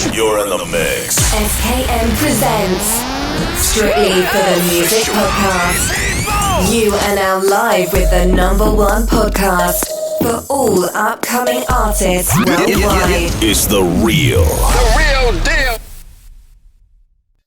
You're in the mix. SKM presents Strictly for the Music Podcast. You are now live with the #1 podcast for all upcoming artists worldwide. It's the real deal.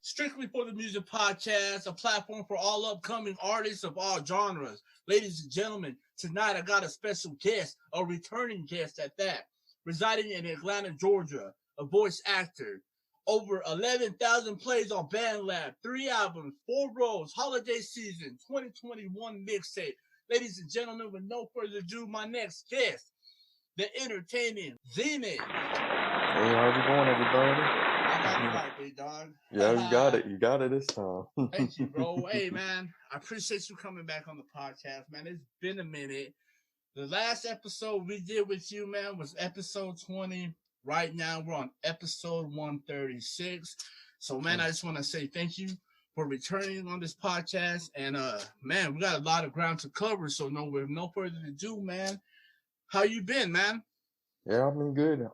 Strictly for the Music Podcast, a platform for all upcoming artists of all genres. Ladies and gentlemen, tonight I got a special guest, a returning guest at that, residing in Atlanta, Georgia, a voice actor. Over 11,000 plays on BandLab, 3 albums, 4 roles, holiday season, 2021 mixtape. Ladies and gentlemen, with no further ado, my next guest, the entertaining Zenith. Hey, how's it going, everybody? I got it right, big dog. Yeah, you got it. You got it this time. Thank you, bro. Hey, man, I appreciate you coming back on the podcast, man. It's been a minute. The last episode we did with you, man, was episode 20. Right now, we're on episode 136. So, man, I just want to say thank you for returning on this podcast. And, man, we got a lot of ground to cover. So, with no further ado, man, how you been, man? Yeah, I've been good.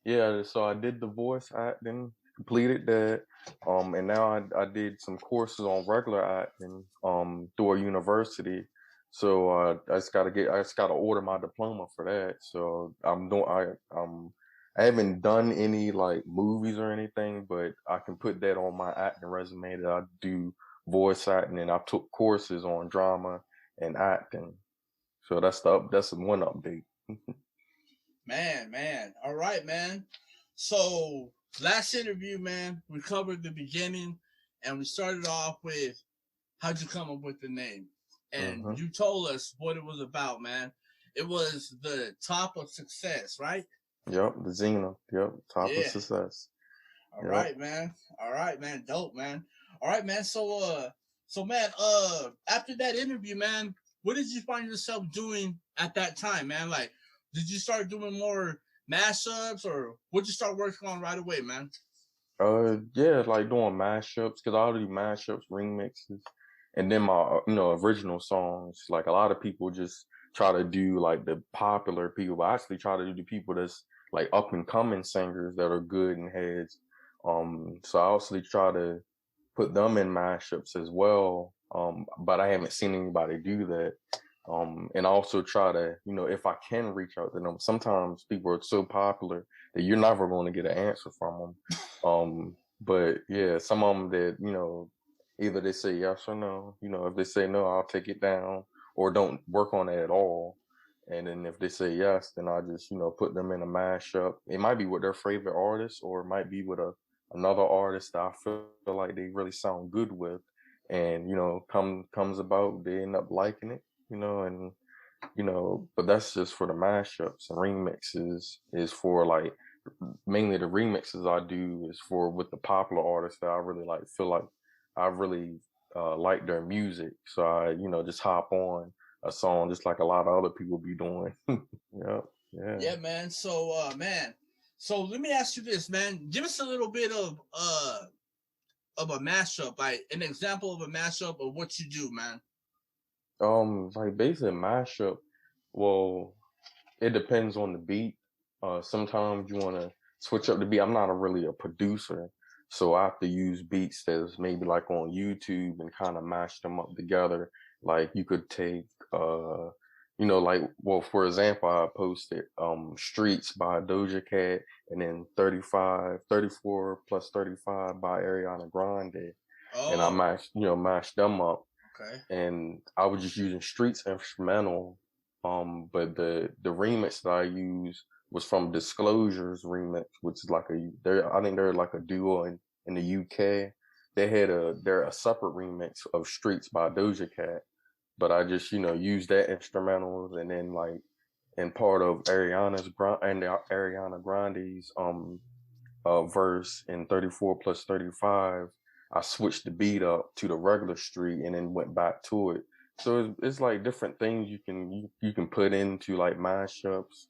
Yeah, so I did the voice acting, completed that. And now I did some courses on regular acting, through a university. So I just gotta order my diploma for that. So I haven't done any like movies or anything, but I can put that on my acting resume that I do voice acting, and I took courses on drama and acting. So that's one update. Man. All right, man. So last interview, man, we covered the beginning, and we started off with how'd you come up with the name? And you told us what it was about, man. It was the top of success, right? Yep, the Zenith. Yep, top of success. All right, man. Dope, man. All right, man. So man, after that interview, man, what did you find yourself doing at that time, man? Like, did you start doing more mashups, or what did you start working on right away, man? Yeah, like doing mashups, because I do mashups, remixes, and then my original songs. Like a lot of people just try to do like the popular people, but I actually try to do the people that's like up and coming singers that are good in heads. So I actually try to put them in mashups as well. But I haven't seen anybody do that. And I also try to, if I can reach out to them. Sometimes people are so popular that you're never going to get an answer from them. But yeah, some of them that, either they say yes or no. If they say no, I'll take it down or don't work on it at all. And then if they say yes, then I just, put them in a mashup. It might be with their favorite artist, or it might be with another artist that I feel like they really sound good with. And, comes about, they end up liking it, but that's just for the mashups. And remixes is for like, mainly the remixes I do is for with the popular artists that I really like, feel like I really like their music. So I, just hop on a song just like a lot of other people be doing. Yeah, man. So so let me ask you this, man. Give us a little bit of a mashup, like an example of a mashup of what you do, man. Like basically mashup, well, it depends on the beat. Sometimes you want to switch up the beat. I'm not really a producer, so I have to use beats that's maybe like on YouTube and kind of mash them up together. Like you could take, for example, I posted Streets by Doja Cat, and then 34 plus 35 by Ariana Grande. And I mashed them up. Okay. And I was just using Streets instrumental. But the remix that I used was from Disclosure's remix, which is like I think they're like a duo in the UK. They're a separate remix of Streets by Doja Cat, but I just used that instrumentals, and then like in part of Ariana Grande's verse in 34 plus 35, I switched the beat up to the regular street and then went back to it. So it's like different things you can put into like mashups.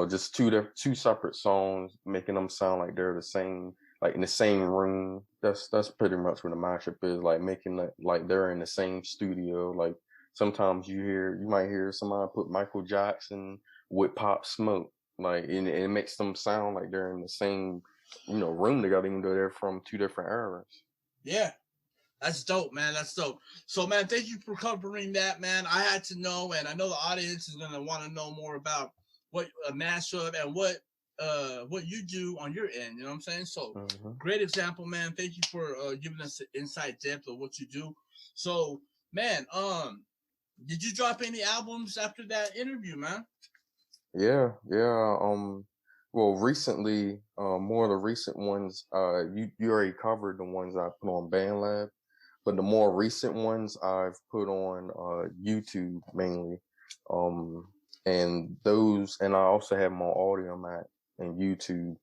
Just two separate songs, making them sound like they're the same, like in the same room. That's pretty much what a mashup is, like making it like they're in the same studio. Like sometimes you might hear somebody put Michael Jackson with Pop Smoke, Like, and it makes them sound like they're in the same, room together, even though they're from two different eras. Yeah. That's dope, man. That's dope. So, man, thank you for covering that, man. I had to know, and I know the audience is gonna want to know more about what a mashup and what you do on your end. You know what I'm saying? So, great example, man. Thank you for giving us the inside depth of what you do. So, man, did you drop any albums after that interview, man? Yeah. Well, recently, more of the recent ones, you already covered the ones I put on BandLab, but the more recent ones I've put on YouTube mainly, and those, and I also have my Audio Mac and YouTube.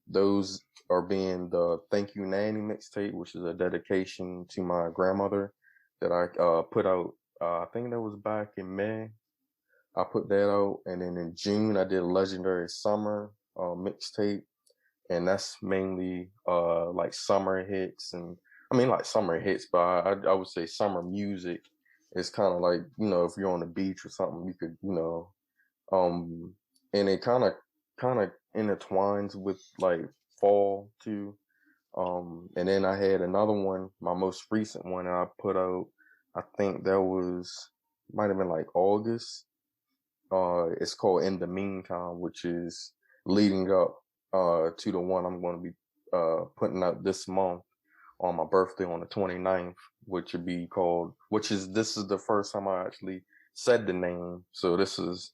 Those are being the Thank You Nanny mixtape, which is a dedication to my grandmother that I put out. I think that was back in May. I put that out, and then in June I did a Legendary Summer mixtape, and that's mainly like summer hits, and I mean like summer hits, but I would say summer music. It's kind of like, if you're on the beach or something, you could, and it kind of intertwines with like fall too. And then I had another one, my most recent one I put out. I think that might have been like August. It's called In the Meantime, which is leading up to the one I'm going to be putting out this month on my birthday on the 29th, which would be called, this is the first time I actually said the name. So this is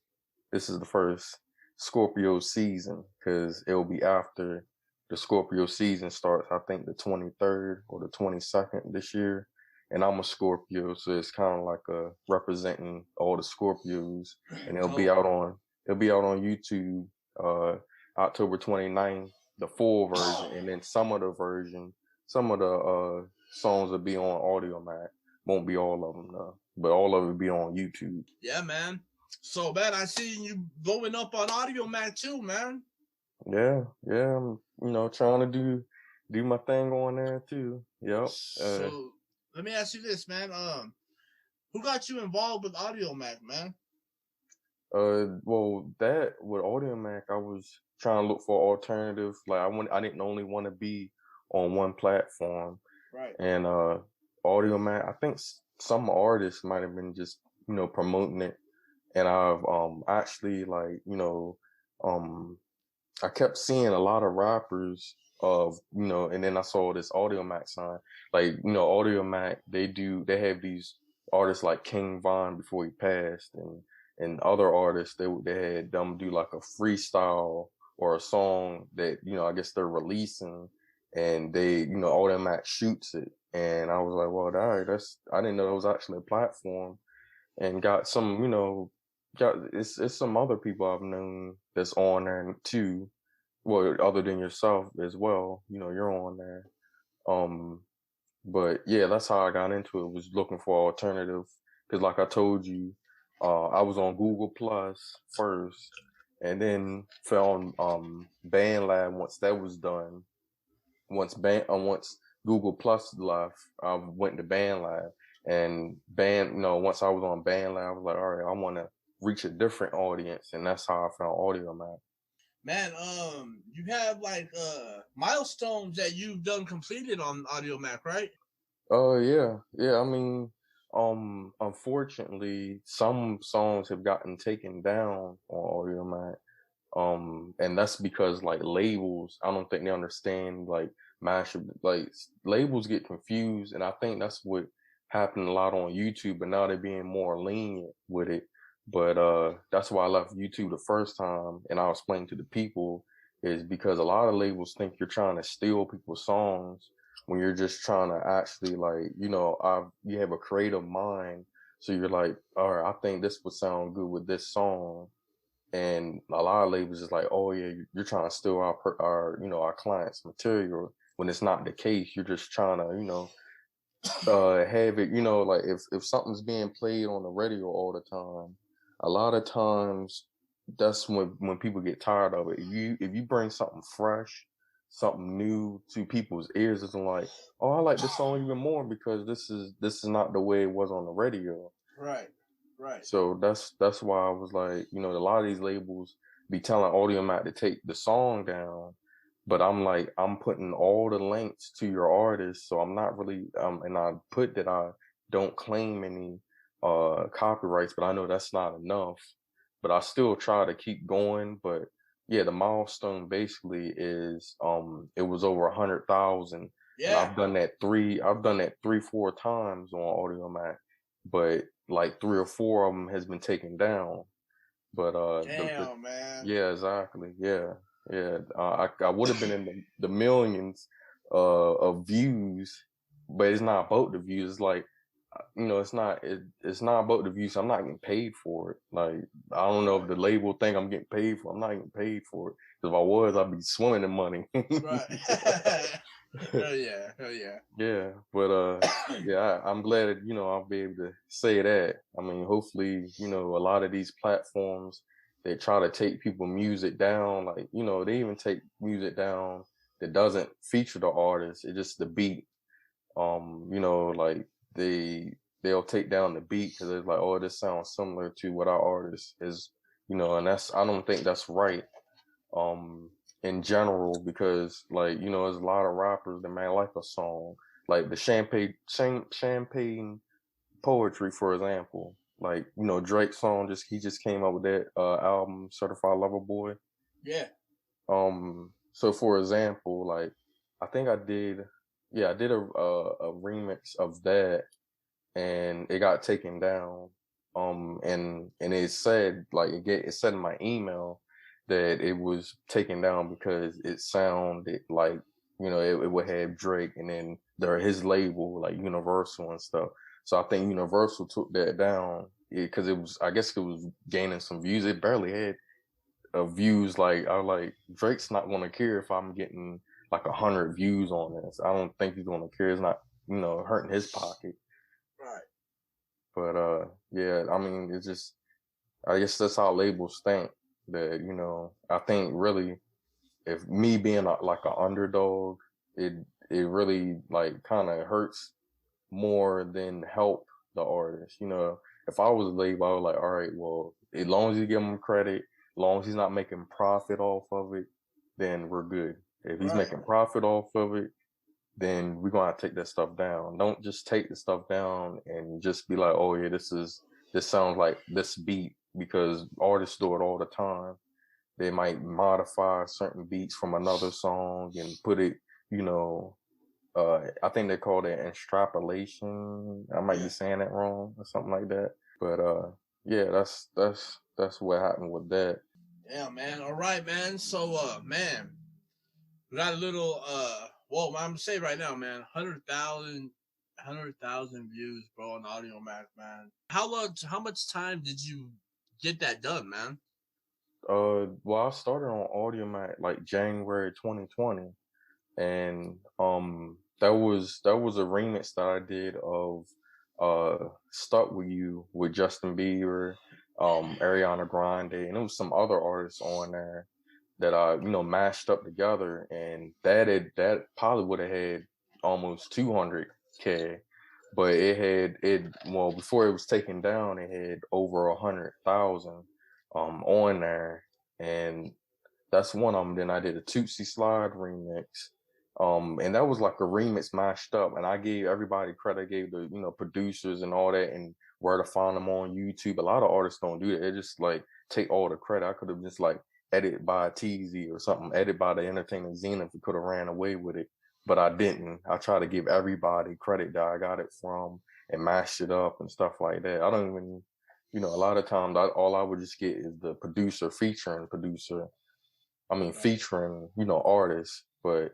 the first Scorpio season, because it'll be after the Scorpio season starts, I think the 23rd or the 22nd this year. And I'm a Scorpio, so it's kind of like representing all the Scorpios, and it'll be out on YouTube October 29th, the full version, and then some of the songs will be on Audio Mac. Won't be all of them though, but all of it will be on YouTube. Yeah, man. So, man, I see you blowing up on Audio Mac too, man. Yeah. I'm trying to do my thing on there too. Yep. So let me ask you this, man. Who got you involved with Audio Mac, man? Well, that with Audio Mac, I was trying to look for alternative. Like I didn't only want to be on one platform, right? And Audio Mac, I think some artists might have been just promoting it, and I've actually I kept seeing a lot of rappers and then I saw this Audio Mac sign. Like, Audio Mac, they have these artists like King Von before he passed, and other artists, they had them do like a freestyle or a song that, I guess they're releasing, and they, Audio Mac shoots it. And I was like, well, all right, I didn't know it was actually a platform, and got some, it's some other people I've known that's on there too. Well, other than yourself as well, you're on there. But yeah, that's how I got into it, was looking for alternative. Because like I told you, I was on Google Plus first, and then found BandLab once that was done. Once Google Plus left, I went to BandLab, and once I was on BandLab, I was like, all right, I want to reach a different audience, and that's how I found Audio Mac. Man, you have like milestones that you've done completed on Audio Mac, right? Yeah. I mean, unfortunately, some songs have gotten taken down on Audio Mac. And that's because like labels, I don't think they understand like mashup. Like labels get confused, and I think that's what happened a lot on YouTube. But now they're being more lenient with it. But that's why I left YouTube the first time, and I'll explain to the people, is because a lot of labels think you're trying to steal people's songs when you're just trying to actually you have a creative mind. So you're like, all right, I think this would sound good with this song. And a lot of labels is like, oh yeah, you're trying to steal our clients' material, when it's not the case. You're just trying to have it, like if something's being played on the radio all the time, a lot of times that's when people get tired of it. If you bring something fresh, something new to people's ears, it's like, oh, I like this song even more because this is not the way it was on the radio. Right. So that's why I was like, a lot of these labels, be telling Audiomack to take the song down, but I'm like, I'm putting all the links to your artist, so I'm not really and I put that I don't claim any copyrights, but I know that's not enough. But I still try to keep going. But yeah, the milestone basically is it was over 100,000. And Yeah. I've done that 3-4 times on Audiomack, but like 3 or 4 of them has been taken down. But Damn, man. yeah, exactly. Yeah. I would have been in the millions of views, but it's not about the views. It's like, it's not about the views. I'm not getting paid for it. Like, I don't know if the label think I'm getting paid for it. I'm not getting paid for it. If I was, I'd be swimming in money. Right. Hell yeah. Yeah, but yeah, I'm glad that, I'll be able to say that. I mean, hopefully, a lot of these platforms, they try to take people music down, like, they even take music down that doesn't feature the artist. It's just the beat. Like they'll take down the beat because it's like, oh, this sounds similar to what our artist is, and I don't think that's right. In general, because like, there's a lot of rappers that may like a song, like the champagne poetry, for example. Like, Drake's song, he just came out with that album, Certified Lover Boy. Yeah. So for example, like, I think I did a remix of that, and it got taken down. And it said, like, it said in my email that it was taken down because it sounded like, it would have Drake and then his label, like Universal and stuff. So I think Universal took that down because I guess it was gaining some views. It barely had views. Like, I was like, Drake's not going to care if I'm getting like 100 views on this. I don't think he's going to care. It's not, hurting his pocket. Right. But yeah, I mean, it's just, I guess that's how labels think. That, I think really, if me being like an underdog, it really like kind of hurts more than help the artist. If I was a label, I was like, all right, well, as long as you give him credit, as long as he's not making profit off of it, then we're good. If he's making profit off of it, then we're gonna have to take that stuff down. Don't just take the stuff down and just be like, oh yeah, this sounds like this beat, because artists do it all the time. They might modify certain beats from another song and put it, I think they call it extrapolation. I might be saying that wrong or something like that. But yeah, that's what happened with that. Yeah, man. All right, man. So man, we got a little well, I'm gonna say right now, man, 100,000 views, bro, on Audiomack, man. How much time did you get that done, man? Well, I started on Audiomack like January 2020, and that was a remix that I did of "Stuck with You" with Justin Bieber, Ariana Grande, and there was some other artists on there that I mashed up together, and that probably would have had almost 200K, but well, before it was taken down, it had over 100,000 on there, and that's one of them. Then I did a Tootsie Slide remix. And that was like a remix mashed up, and I gave everybody credit. I gave the producers and all that, and where to find them on YouTube. A lot of artists don't do that. They just like take all the credit. I could have just like edited by TZ or something, edited by the Entertainment Zenith. Could have ran away with it, but I didn't. I try to give everybody credit that I got it from and mashed it up and stuff like that. I don't even, a lot of times all I would just get is the producer featuring producer. I mean, featuring, artists, but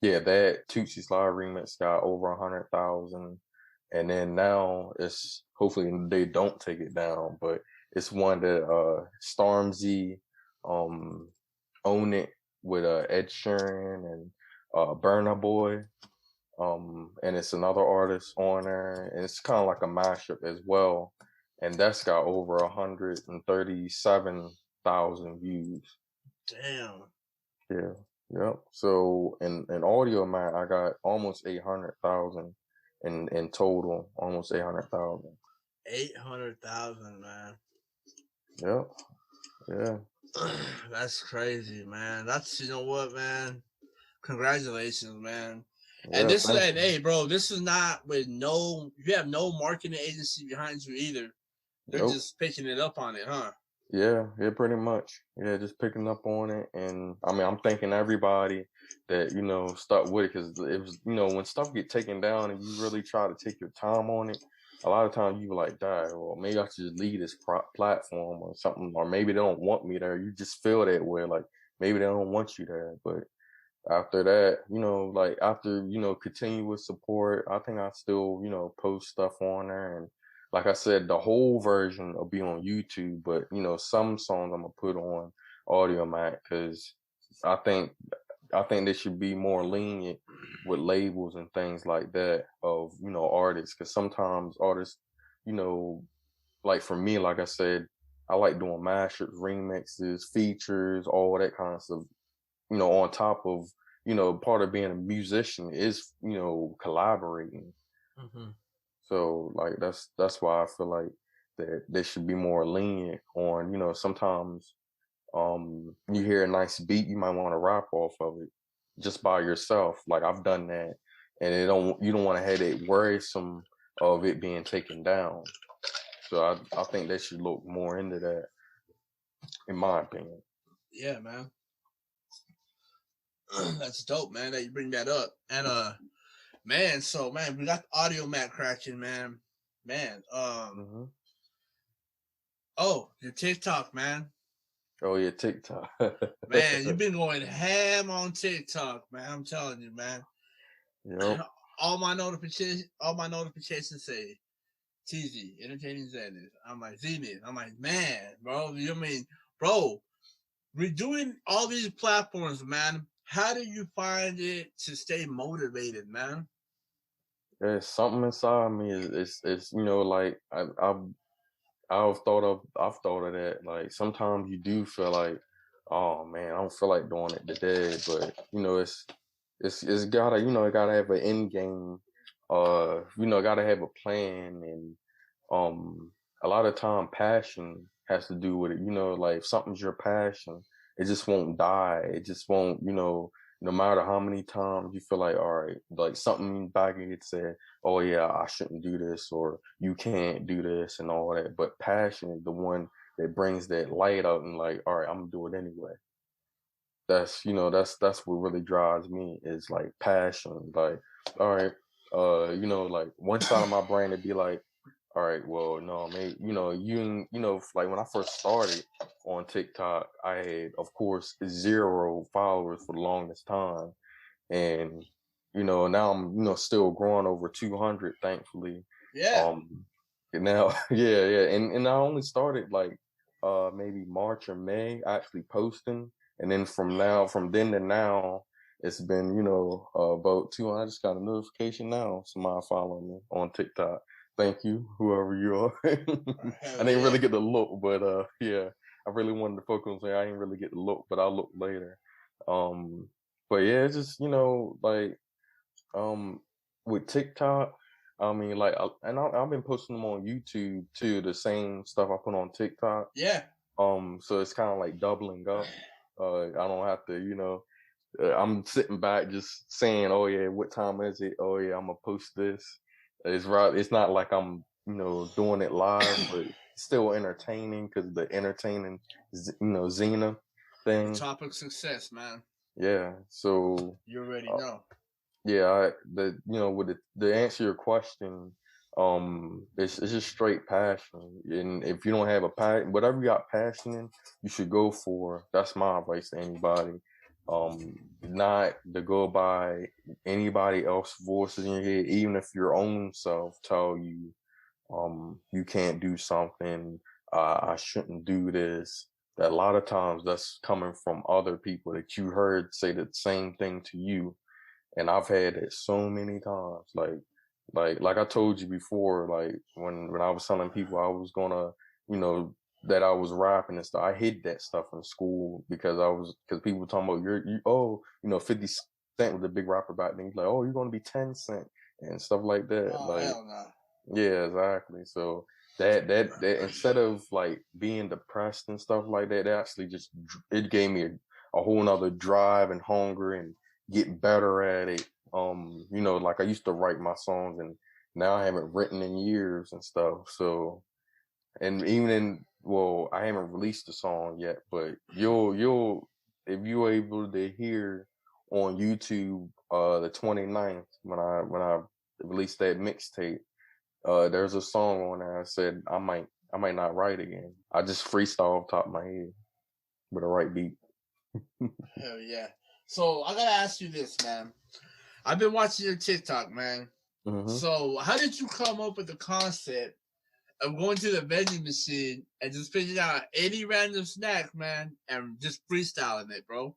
yeah, that Tootsie Slide remix got over 100,000, and then now it's hopefully they don't take it down, but it's one that Stormzy Own It with Ed Sheeran and Burna Boy, and it's another artist on there, and it's kind of like a mashup as well, and that's got over 137,000 views. Damn. Yeah. Yep. So in Audiomack, I got almost 800,000 in total, almost 800,000. 800,000, man. Yep. Yeah. That's crazy, man. That's, you know what, man. Congratulations, man. And Yeah, this is, thank and you. hey, bro, this is not with no, you have no marketing agency behind you either. They're Nope. just picking it up on it, huh? Yeah, yeah, pretty much. Yeah, just picking up on it, and I mean, I'm thanking everybody that stuck with it, because it was when stuff get taken down and you really try to take your time on it. A lot of times you be like, "Die, well, maybe I should just leave this platform or something," or maybe they don't want me there. You just feel that way, like maybe they don't want you there. But after that, like after continuous support, I think I still post stuff on there, and like I said, the whole version will be on YouTube, but some songs I'm gonna put on Audio Mac, because I think they should be more lenient with labels and things like that of artists, because sometimes artists, you know like for me, like I said, I like doing mashups, remixes, features, all that kind of stuff, on top of, part of being a musician is, collaborating. Mm-hmm. So like that's why I feel like that they should be more lenient on, sometimes you hear a nice beat, you might want to rap off of it just by yourself. Like I've done that, and you don't want to have that worrisome of it being taken down. So I think they should look more into that, in my opinion. Yeah, man. That's dope, man, that you bring that up. And man, so man, we got the Audio Mac cracking, man. Man, Hmm. oh, your TikTok, man. Oh yeah, TikTok. Man, you've been going ham on TikTok, man. I'm telling you, man. Yep. All my notifications say TZ, entertaining Zenith. I'm like Zenith. I'm like, man, bro. You mean, bro? We're doing all these platforms, man. How do you find it to stay motivated, man? There's something inside me is like I've thought of that. Like sometimes you do feel like, oh man, I don't feel like doing it today, but it's gotta it gotta have an end game. Gotta have a plan, and a lot of time passion has to do with it. Like if something's your passion, it just won't die. It just won't, no matter how many times you feel like, all right, like something back in it said, oh yeah, I shouldn't do this, or you can't do this and all that. But passion is the one that brings that light out and like, all right, I'm gonna do it anyway. That's what really drives me, is like passion. Like, all right, like one side of my brain would be like, all right, well, no, maybe like when I first started on TikTok, I had, of course, 0 followers for the longest time, and now I'm still growing over 200, thankfully. Yeah. And now, yeah, and I only started like maybe March or May actually posting, and then from then to now, it's been about 200. I just got a notification now, somebody following me on TikTok. Thank you, whoever you are. I Hell didn't really yeah. get to look, but yeah, I really wanted to focus on saying I didn't really get to look, but I'll look later. Um, but yeah, it's just like um with TikTok, I mean, like, I've been posting them on YouTube too, the same stuff I put on TikTok. Yeah. So it's kind of like doubling up. I don't have to, I'm sitting back just saying, oh yeah, what time is it? Oh yeah, I'm gonna post this. It's right. It's not like I'm, doing it live, but still entertaining, because the entertaining, Xena The thing. topic success, man. Yeah. So You already uh, know. yeah, with the answer your question, it's just straight passion, and if you don't have a passion, whatever you got passion in, you should go for. That's my advice to anybody. Not to go by anybody else's voices in your head, even if your own self tell you, you can't do something, I shouldn't do this. That a lot of times that's coming from other people that you heard say the same thing to you, and I've had it so many times. Like I told you before, like when I was telling people I was gonna, that I was rapping and stuff, I hid that stuff in school because people were talking about oh, 50 Cent was the big rapper back then. He's like, oh, you're gonna be 10 Cent and stuff like that. Oh Like, hell no. yeah, exactly. So that instead of like being depressed and stuff like that, actually just it gave me a whole nother drive and hunger and get better at it. You know, like I used to write my songs and now I haven't written in years and stuff. So, and even well, I haven't released the song yet, but you'll if you're able to hear on YouTube the 29th when I released that mixtape, there's a song on there I said I might not write again. I just freestyle off the top of my head with a right beat. Hell yeah. So I gotta ask you this, man. I've been watching your TikTok, man. Mm-hmm. So how did you come up with the concept of going to the vending machine and just picking out any random snack, man, and just freestyling it, bro?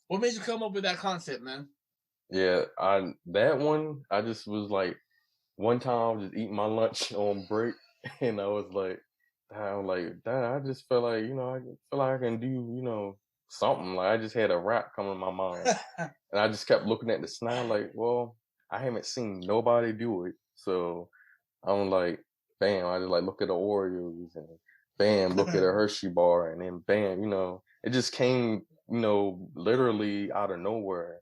What made you come up with that concept, man? Yeah, that one I just was like, one time I was just eating my lunch on break, and I was like, I just felt like, you know, I feel like I can do, you know, something. Like I just had a rap come in my mind, and I just kept looking at the snack like, well, I haven't seen nobody do it, so I'm like, bam, I just like look at the Oreos and bam, look at a Hershey bar, and then bam, you know, it just came, you know, literally out of nowhere,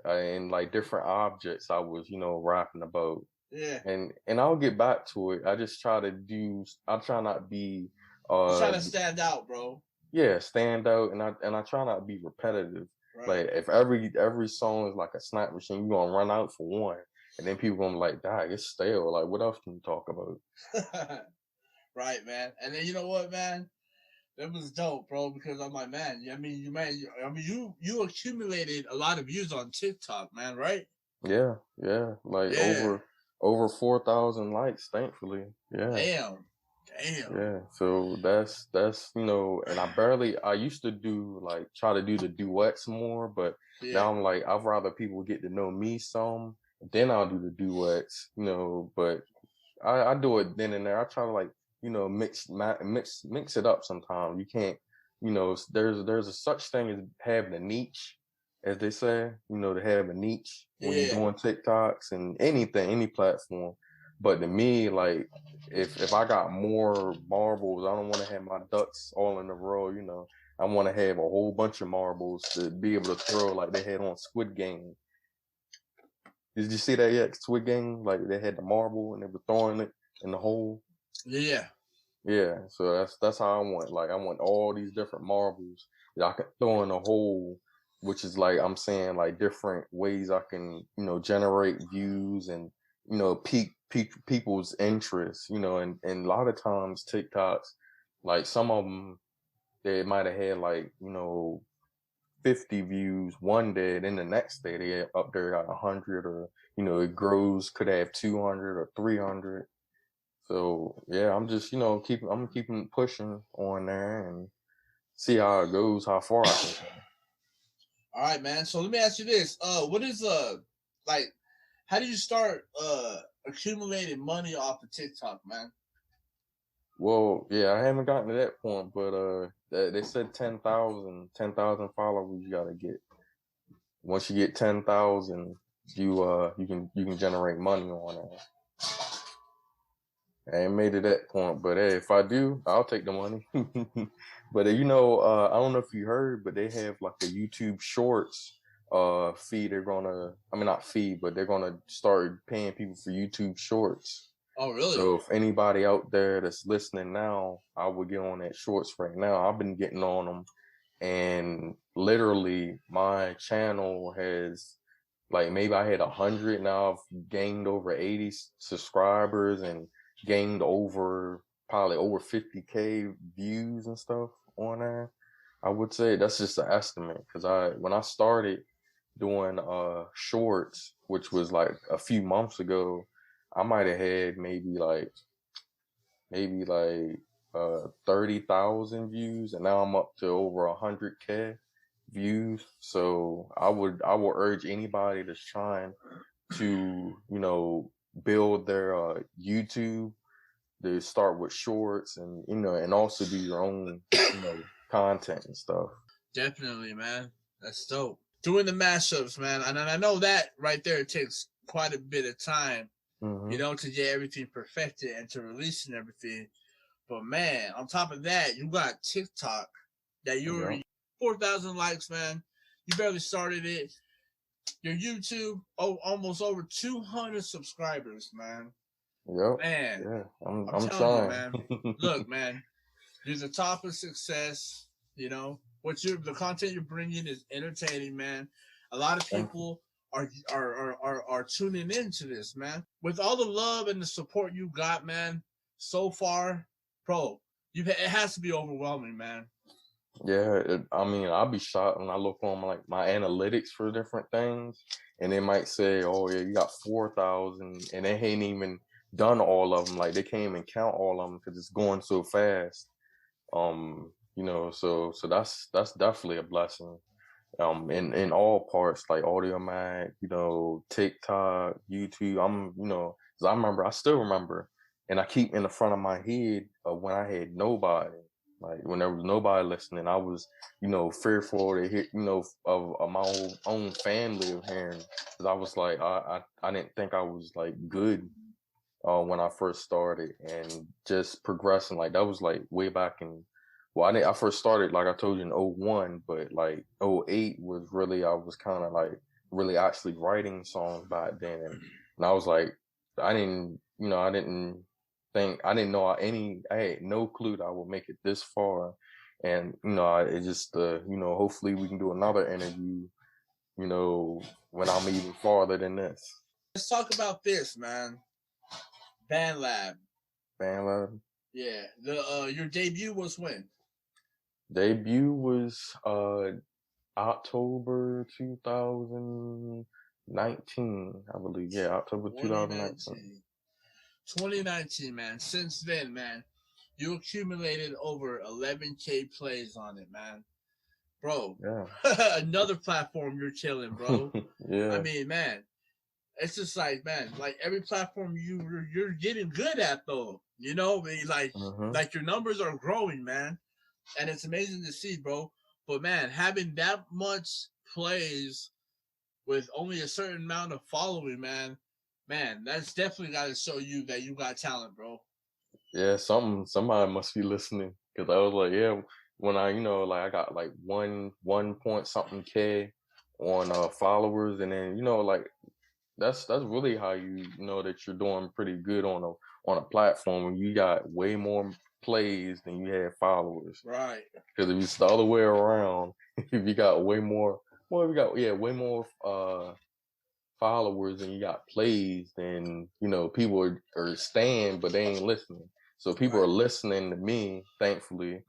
and like different objects I was, you know, rapping about. Yeah. And I'll get back to it. I just try not be You're trying to stand out, bro. Yeah, stand out, and I try not to be repetitive. Right. Like if every song is like a snap machine, you're gonna run out for one. And then people gonna be like, dang, it's stale. Like, what else can you talk about? Right, man. And then you know what, man? That was dope, bro. Because I'm like, man. You accumulated a lot of views on TikTok, man. Right? Yeah. Like over 4,000 likes, thankfully. Yeah. Damn. Yeah. So that's you know, and I used to try to do the duets more, but now I'm like, I'd rather people get to know me some. Then I'll do the duets, you know, but I do it then and there. I try to like, you know, mix it up sometimes. You can't, you know, there's a such thing as having a niche, as they say, you know, to have a niche when you're doing TikToks and any platform. But to me, like, if I got more marbles, I don't want to have my ducks all in a row, you know. I want to have a whole bunch of marbles to be able to throw like they had on Squid Game. Did you see that yet? Squid Game, like they had the marble and they were throwing it in the hole. Yeah. So that's how I want. Like I want all these different marbles that I can throw in a hole, which is like I'm saying like different ways I can, you know, generate views and, you know, pique people's interest, you know, and a lot of times TikToks, like some of them, they might have had like, you know, 50 views one day, then the next day they up there at 100, or, you know, it grows, could have 200 or 300. So yeah, I'm just, you know, I'm keeping pushing on there and see how it goes, how far I can go. All right, man. So let me ask you this: what is like, how did you start accumulating money off of TikTok, man? Well, yeah, I haven't gotten to that point, but they said 10,000 followers you gotta get. Once you get 10,000, you can generate money on that. I ain't made it that point, but hey, if I do, I'll take the money. But you know, I don't know if you heard, but they have like a YouTube Shorts fee. Not fee, but they're gonna start paying people for YouTube Shorts. Oh, really? So if anybody out there that's listening now, I would get on that Shorts right now. I've been getting on them, and literally my channel has, like, maybe I had 100, now I've gained over 80 subscribers and gained probably over 50K views and stuff on there. I would say that's just an estimate, because when I started doing Shorts, which was like a few months ago, I might have had maybe like 30,000 views, and now I'm up to over 100K views. So I would urge anybody that's trying to, you know, build their YouTube, to start with Shorts, and, you know, and also do your own, you know, content and stuff. Definitely, man. That's dope. Doing the mashups, man, and I know that right there takes quite a bit of time. you know, to get everything perfected and to release and everything. But man, on top of that, you got TikTok that you already 4,000 likes, man. You barely started it. Your YouTube, almost over 200 subscribers, man. Yep. Man, yeah, I'm telling trying. you, man. Look, man, you're the top of success. You know the content you're bringing is entertaining, man. A lot of people are tuning into this, man. With all the love and the support you got, man, so far, bro, it has to be overwhelming, man. Yeah, I mean, I'll be shocked when I look on my analytics for different things, and they might say, "Oh yeah, you got 4,000," and they ain't even done all of them. Like they can't even count all of them because it's going so fast. You know, so that's definitely a blessing. In all parts, like Audio Mac, you know, TikTok, YouTube. I still remember, and I keep in the front of my head when I had nobody. Like when there was nobody listening, I was, you know, fearful to hear, you know, of my own family of hearing. Because I was like, I didn't think I was like good when I first started, and just progressing. Like that was like way back in. Well, I first started, like I told you, in '01, but like '08 was really, I was kind of like really actually writing songs back then, and I was like, I didn't know I had no clue that I would make it this far. And, you know, it just, you know, hopefully we can do another interview, you know, when I'm even farther than this. Let's talk about this, man. BandLab. BandLab? Yeah. Your debut was when? Debut was October 2019, I believe. Yeah, October 2019. 2019, man. Since then, man, you accumulated over 11K plays on it, man. Bro, yeah. Another platform you're chilling, bro. Yeah. I mean, man, it's just like, man, like every platform you're getting good at, though. You know, like your numbers are growing, man, and it's amazing to see, bro. But man, having that much plays with only a certain amount of following, man, that's definitely got to show you that you got talent, bro. Yeah, somebody must be listening, because I was like, yeah, when I, you know, like I got like one point something K on followers, and then, you know, like that's really how you know that you're doing pretty good on a platform when you got way more plays than you have followers. Right. Because if it's the other way around, if you got way more followers and you got plays, then, you know, people are staying, but they ain't listening. So people are listening to me, thankfully,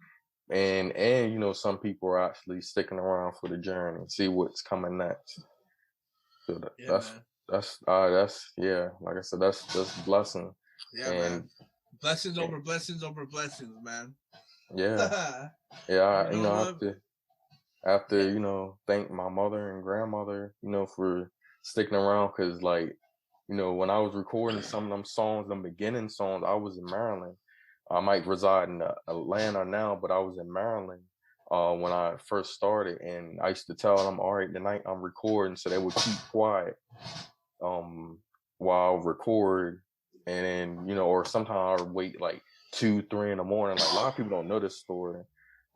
and you know, some people are actually sticking around for the journey, see what's coming next. So that's yeah, like I said, that's blessing. Yeah, and, man. Blessings over blessings over blessings, man. Yeah. Yeah, you know, I have to, you know, thank my mother and grandmother, you know, for sticking around, because, like, you know, when I was recording some of them songs, them beginning songs, I was in Maryland. I might reside in Atlanta now, but I was in Maryland when I first started, and I used to tell them, all right, tonight I'm recording, so they would keep quiet while I record, and then, you know, or sometimes I would wait like 2, 3 in the morning. Like a lot of people don't know this story.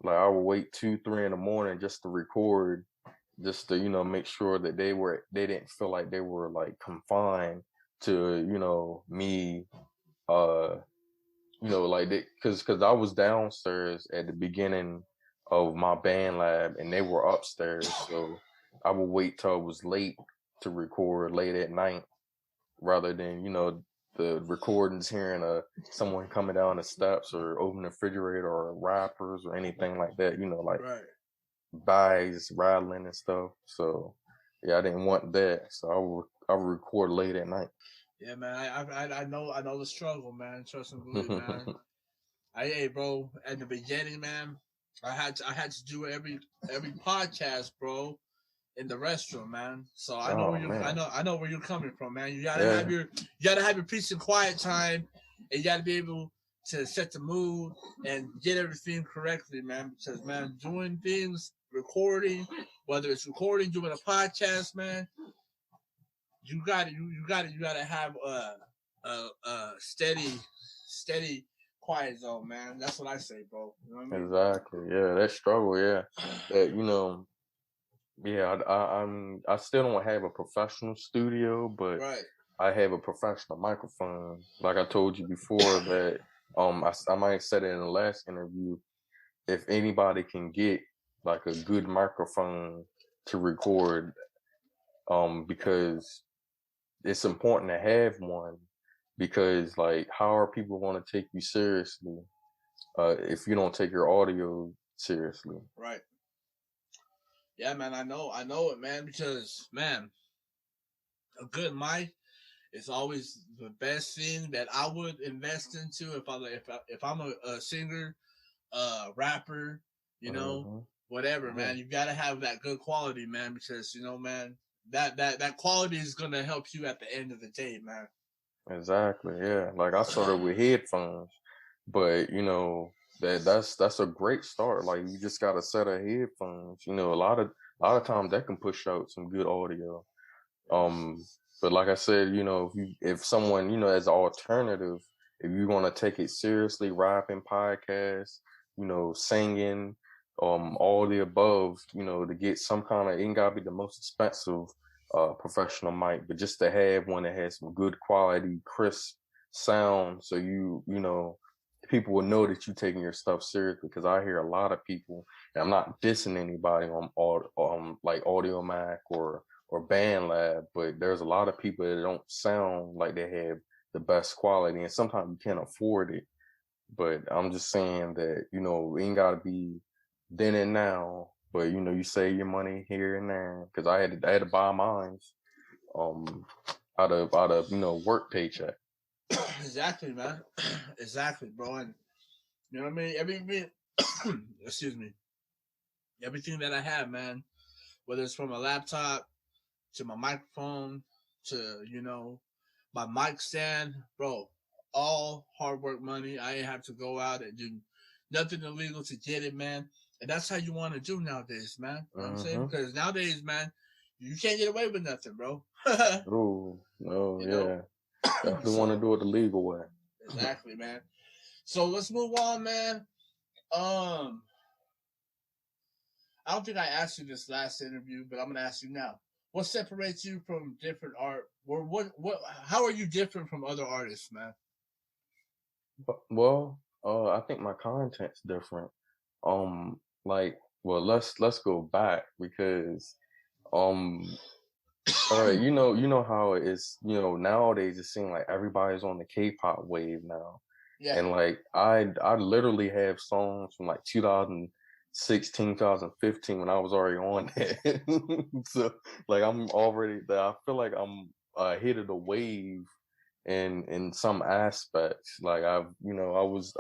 Like I would wait 2, 3 in the morning just to record, just to, you know, make sure that they didn't feel like they were like confined to, you know, me, you know, like because I was downstairs at the beginning of my band lab and they were upstairs, so I would wait till it was late to record late at night, rather than, you know, the recordings hearing someone coming down the steps or open the refrigerator or rappers or anything like that, you know, like bags rattling and stuff. So yeah, I didn't want that, so I would record late at night. Yeah, man, I know the struggle, man. Trust and believe, man. Hey, bro, at the beginning, man, I had to do every podcast, bro, in the restroom, man. So I know I know where you're coming from, man. You gotta have your peace and quiet time, and you gotta be able to set the mood and get everything correctly, man. Because, man, doing things, recording, whether it's recording, doing a podcast, man, you gotta have steady quiet zone, man. That's what I say, bro. You know what I mean? Exactly. Yeah, that struggle. Yeah, that yeah. I still don't have a professional studio, but Right. I have a professional microphone. Like I told you before, that I might have said it in the last interview. If anybody can get like a good microphone to record, because it's important to have one, because like how are people going to take you seriously if you don't take your audio seriously? Right. Yeah, man. I know it, man. Because man, a good mic is always the best thing that I would invest into if I'm a singer, rapper, you know, Mm-hmm. whatever, Yeah. man. You gotta have that good quality, man, because man, that quality is gonna help you at the end of the day, man. Exactly. Yeah. Like I started with headphones, but that's a great start. Like you just got a set of headphones. A lot of times that can push out some good audio. But like I said, if someone, as an alternative, if you're gonna take it seriously, rapping, podcast, singing, all the above, to get some kind of, it ain't gotta be the most expensive professional mic, but just to have one that has some good quality, crisp sound, so people will know that you're taking your stuff seriously. Because I hear a lot of people, and I'm not dissing anybody on like Audio Mac or Band Lab, but there's a lot of people that don't sound like they have the best quality, and sometimes you can't afford it. But I'm just saying that it ain't gotta be then and now, but you save your money here and there. Because I had to buy mine out of work paycheck. Exactly, man. Exactly, bro. And you know what I mean? Everything, excuse me, everything that I have, man, whether it's from a laptop to my microphone to my mic stand, bro, all hard work money. I ain't have to go out and do nothing illegal to get it, man. And that's how you want to do nowadays, man. You know what I'm saying? Mm-hmm. Because nowadays, man, you can't get away with nothing, bro. Oh, no, you know? yeah. Definitely want to So, do it the legal way. exactly, man. So let's move on, man. Um, I don't think I asked you this last interview, but I'm gonna ask you now. What separates you from different art? Or how are you different from other artists, man? Well, I think my content's different. Like, well, let's go back because, um, all right, you know how it is. Nowadays it seems like everybody's on the K-pop wave now, Yeah. and like I literally have songs from like 2016, 2015 when I was already on that. So like I feel like I'm ahead of the wave in some aspects. Like I was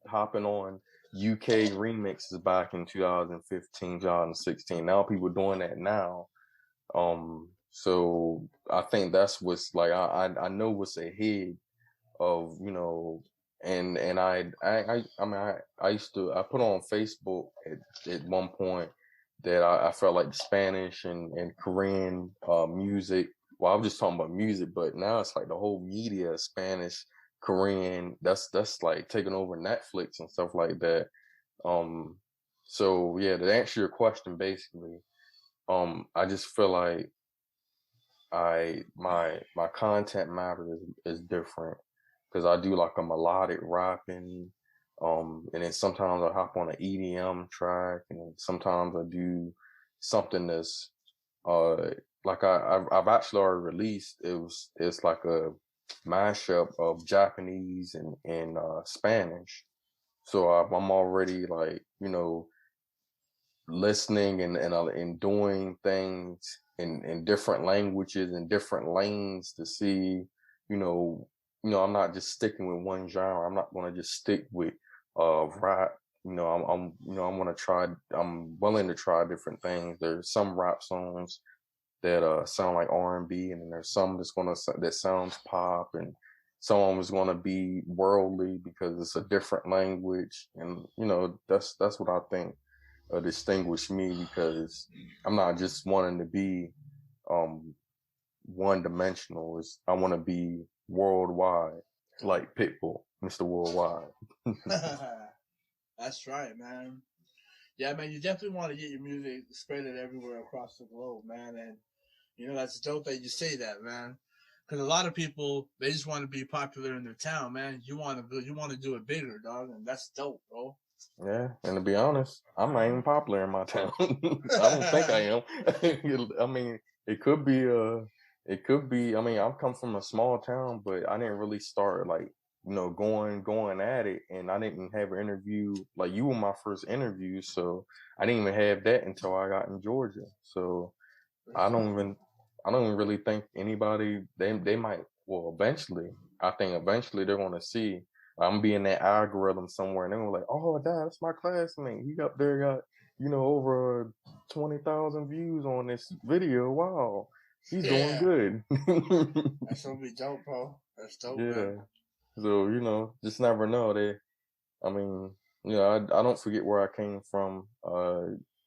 hopping on UK remixes back in 2015, 2016. Now people doing that now. So I think that's what's like I know what's ahead of and I used to I put on Facebook at one point that I felt like Spanish and Korean music. Well, I was just talking about music, but now it's like the whole media, Spanish, Korean. That's like taking over Netflix and stuff like that. Um, so yeah, to answer your question, basically, I just feel like my content matter is different because I do like a melodic rapping, and then sometimes I hop on an EDM track, and then sometimes I do something that's uh like I've actually already released. It's like a mashup of Japanese and Spanish. So I'm already like listening and doing things in different languages and different lanes to see, you know, I'm not just sticking with one genre. I'm not going to just stick with rap. I'm going to try. I'm willing to try different things. There's some rap songs that sound like R&B, and then there's some that sounds pop, and some of them is going to be worldly because it's a different language, and that's what I think distinguish me, because I'm not just wanting to be um one dimensional. I want to be worldwide, like Pitbull, Mr. Worldwide. That's right, man. Yeah, man, you definitely want to get your music spread it everywhere across the globe, man. And that's dope that you say that, man. Because a lot of people, they just want to be popular in their town, man. You want to do it bigger, dog, and that's dope, bro. Yeah, and to be honest, I'm not even popular in my town. I don't think I am. I mean, it could be. I mean, I've come from a small town, but I didn't really start like going at it, and I didn't have an interview. Like you were my first interview, so I didn't even have that until I got in Georgia. So I don't even really think anybody they might eventually. I think eventually they're gonna see I'm be in that algorithm somewhere and they're gonna like, oh that's my classmate. He up there got, over 20,000 views on this video. Wow. He's doing good. That's gonna be dope, bro. That's dope, yeah. man. So, just never know. I mean, I don't forget where I came from.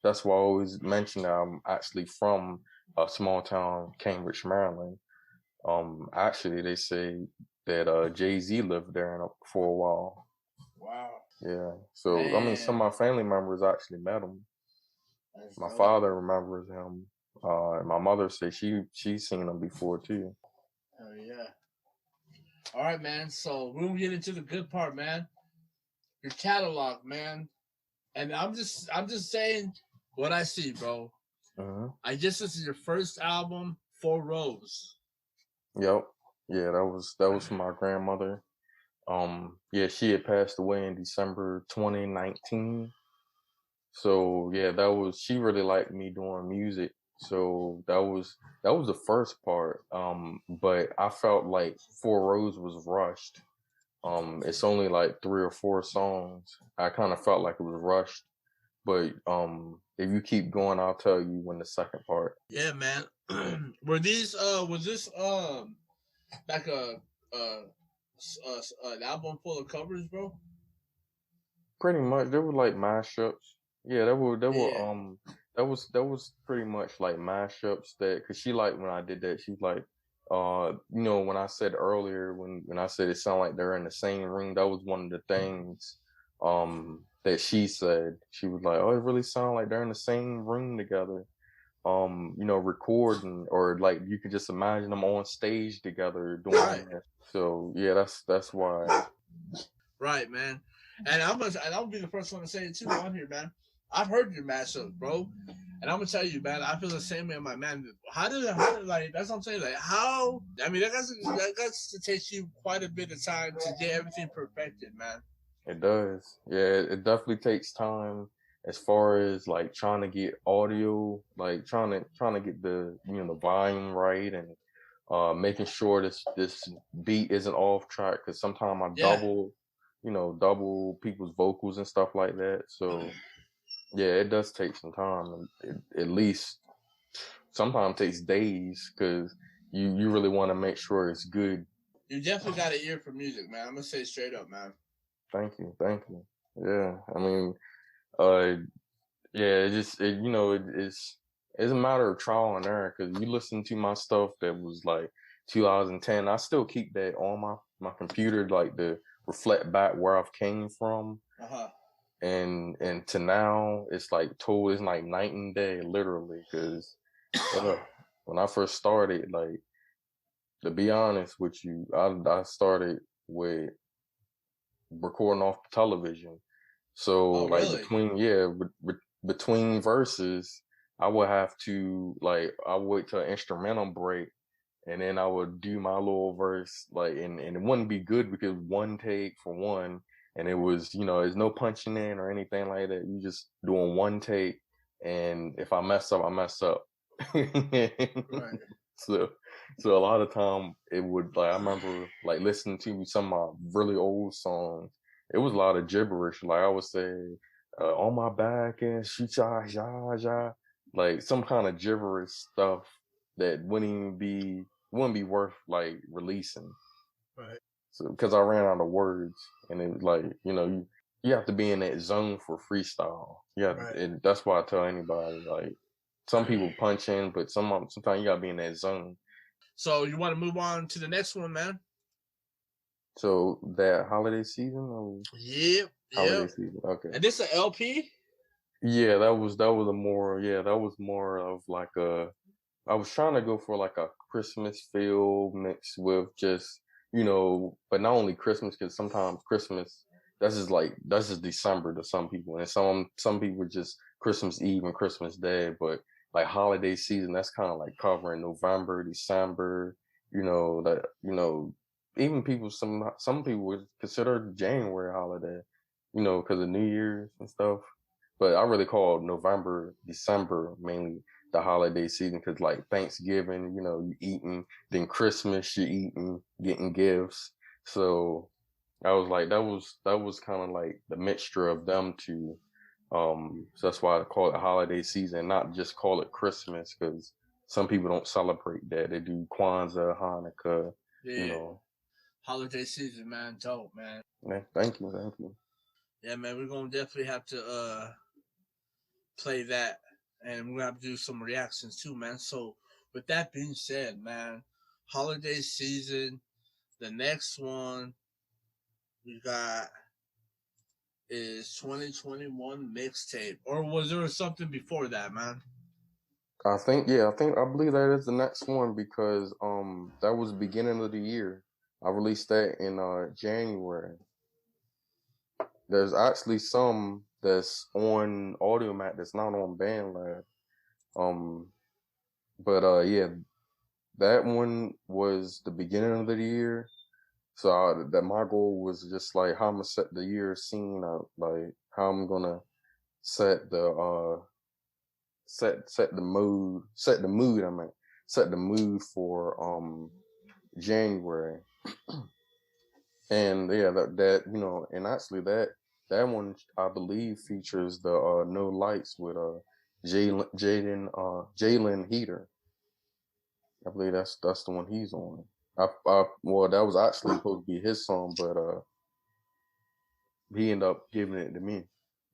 That's why I always mention that I'm actually from a small town, Cambridge, Maryland. Actually, they say that Jay-Z lived there for a while. Wow. Yeah. So Man. I mean, some of my family members actually met him. That's my dope. father remembers him. And my mother says she's seen him before too. Oh yeah. All right, man. So we'll get into the good part, man. Your catalog, man. And I'm just saying what I see, bro. I guess this is your first album, 4 Rows. Yep. Yeah, that was from my grandmother. Yeah, she had passed away in December 2019. So yeah, she really liked me doing music. So that was the first part. But I felt like 4 Rows was rushed. It's only like 3 or 4 songs. I kind of felt like it was rushed. But if you keep going, I'll tell you when the second part. Yeah, man. Was this like an album full of covers, bro? Pretty much, they were like mashups. Yeah, that was pretty much like mashups cause she liked when I did that. She's like, when I said earlier when I said it sounded like they're in the same room, that was one of the things that she said. She was like, oh, it really sounds like they're in the same room together. Recording, or like you could just imagine them on stage together doing that. So yeah, that's why. Right, man. And I'll be the first one to say it too on here, man. I've heard your mashup, bro, and I'm gonna tell you, man. I feel the same way, my man. How did like? That's what I'm saying. Like, how? I mean, that got to take you quite a bit of time to get everything perfected, man. It does. Yeah, it definitely takes time as far as like trying to get audio, like trying to get the the volume right, and making sure this beat isn't off track, because sometimes I double people's vocals and stuff like that. So yeah, it does take some time. At least sometimes takes days, because you really want to make sure it's good. You definitely got an ear for music, man. I'm gonna say straight up, man. Thank you. Yeah, I mean, yeah, it's a matter of trial and error, because you listen to my stuff that was like 2010. I still keep that on my computer, like to reflect back where I've came from. And to now, it's like it's like night and day, literally. Because when I first started, like, to be honest with you, I started with recording off the television. So between verses, I would have to, like, I would wait till an instrumental break, and then I would do my little verse, like, and it wouldn't be good because one take for one, and it was, there's no punching in or anything like that. You just doing one take, and if I mess up, I mess up. Right. So a lot of time it would, like, I remember like listening to some of my really old songs. It was a lot of gibberish. Like I would say, on my back and shoot ya, like some kind of gibberish stuff that wouldn't be worth like releasing. Right. So because I ran out of words, and it was like, you have to be in that zone for freestyle. Yeah, right. That's why I tell anybody, like, some people punch in, but sometimes you gotta be in that zone. So you want to move on to the next one, man? So that holiday season or Yep. holiday season? Okay. And this an LP? Yeah, that was a more that was more of like a. I was trying to go for like a Christmas feel mixed with just but not only Christmas because sometimes Christmas that's just December to some people, and some people just Christmas Eve and Christmas Day, but like holiday season that's kind of like covering November, December, that even people some people would consider January holiday, because of New Year's and stuff. But I really call November, December mainly the holiday season because like Thanksgiving, you eating, then Christmas you eating, getting gifts. So I was like that was kind of like the mixture of them two. So that's why I call it holiday season, not just call it Christmas because some people don't celebrate that. They do Kwanzaa, Hanukkah, Yeah. Holiday season, man. Dope, man. Yeah, thank you. Yeah, man, we're gonna definitely have to play that, and we're gonna have to do some reactions too, man. So with that being said, man, holiday season, the next one we got is 2021 Mixtape. Or was there something before that, man? I believe that is the next one because that was the beginning of the year. I released that in January. There's actually some that's on Audiomack that's not on BandLab. But yeah, that one was the beginning of the year. So that my goal was just like how I'm gonna set the year scene up, like how I'm gonna set the set the mood. I mean, set the mood for January. And yeah, that and actually that one I believe features the No Lights with Jalen Heater. I believe that's the one he's on. Well, that was actually supposed to be his song, but he ended up giving it to me.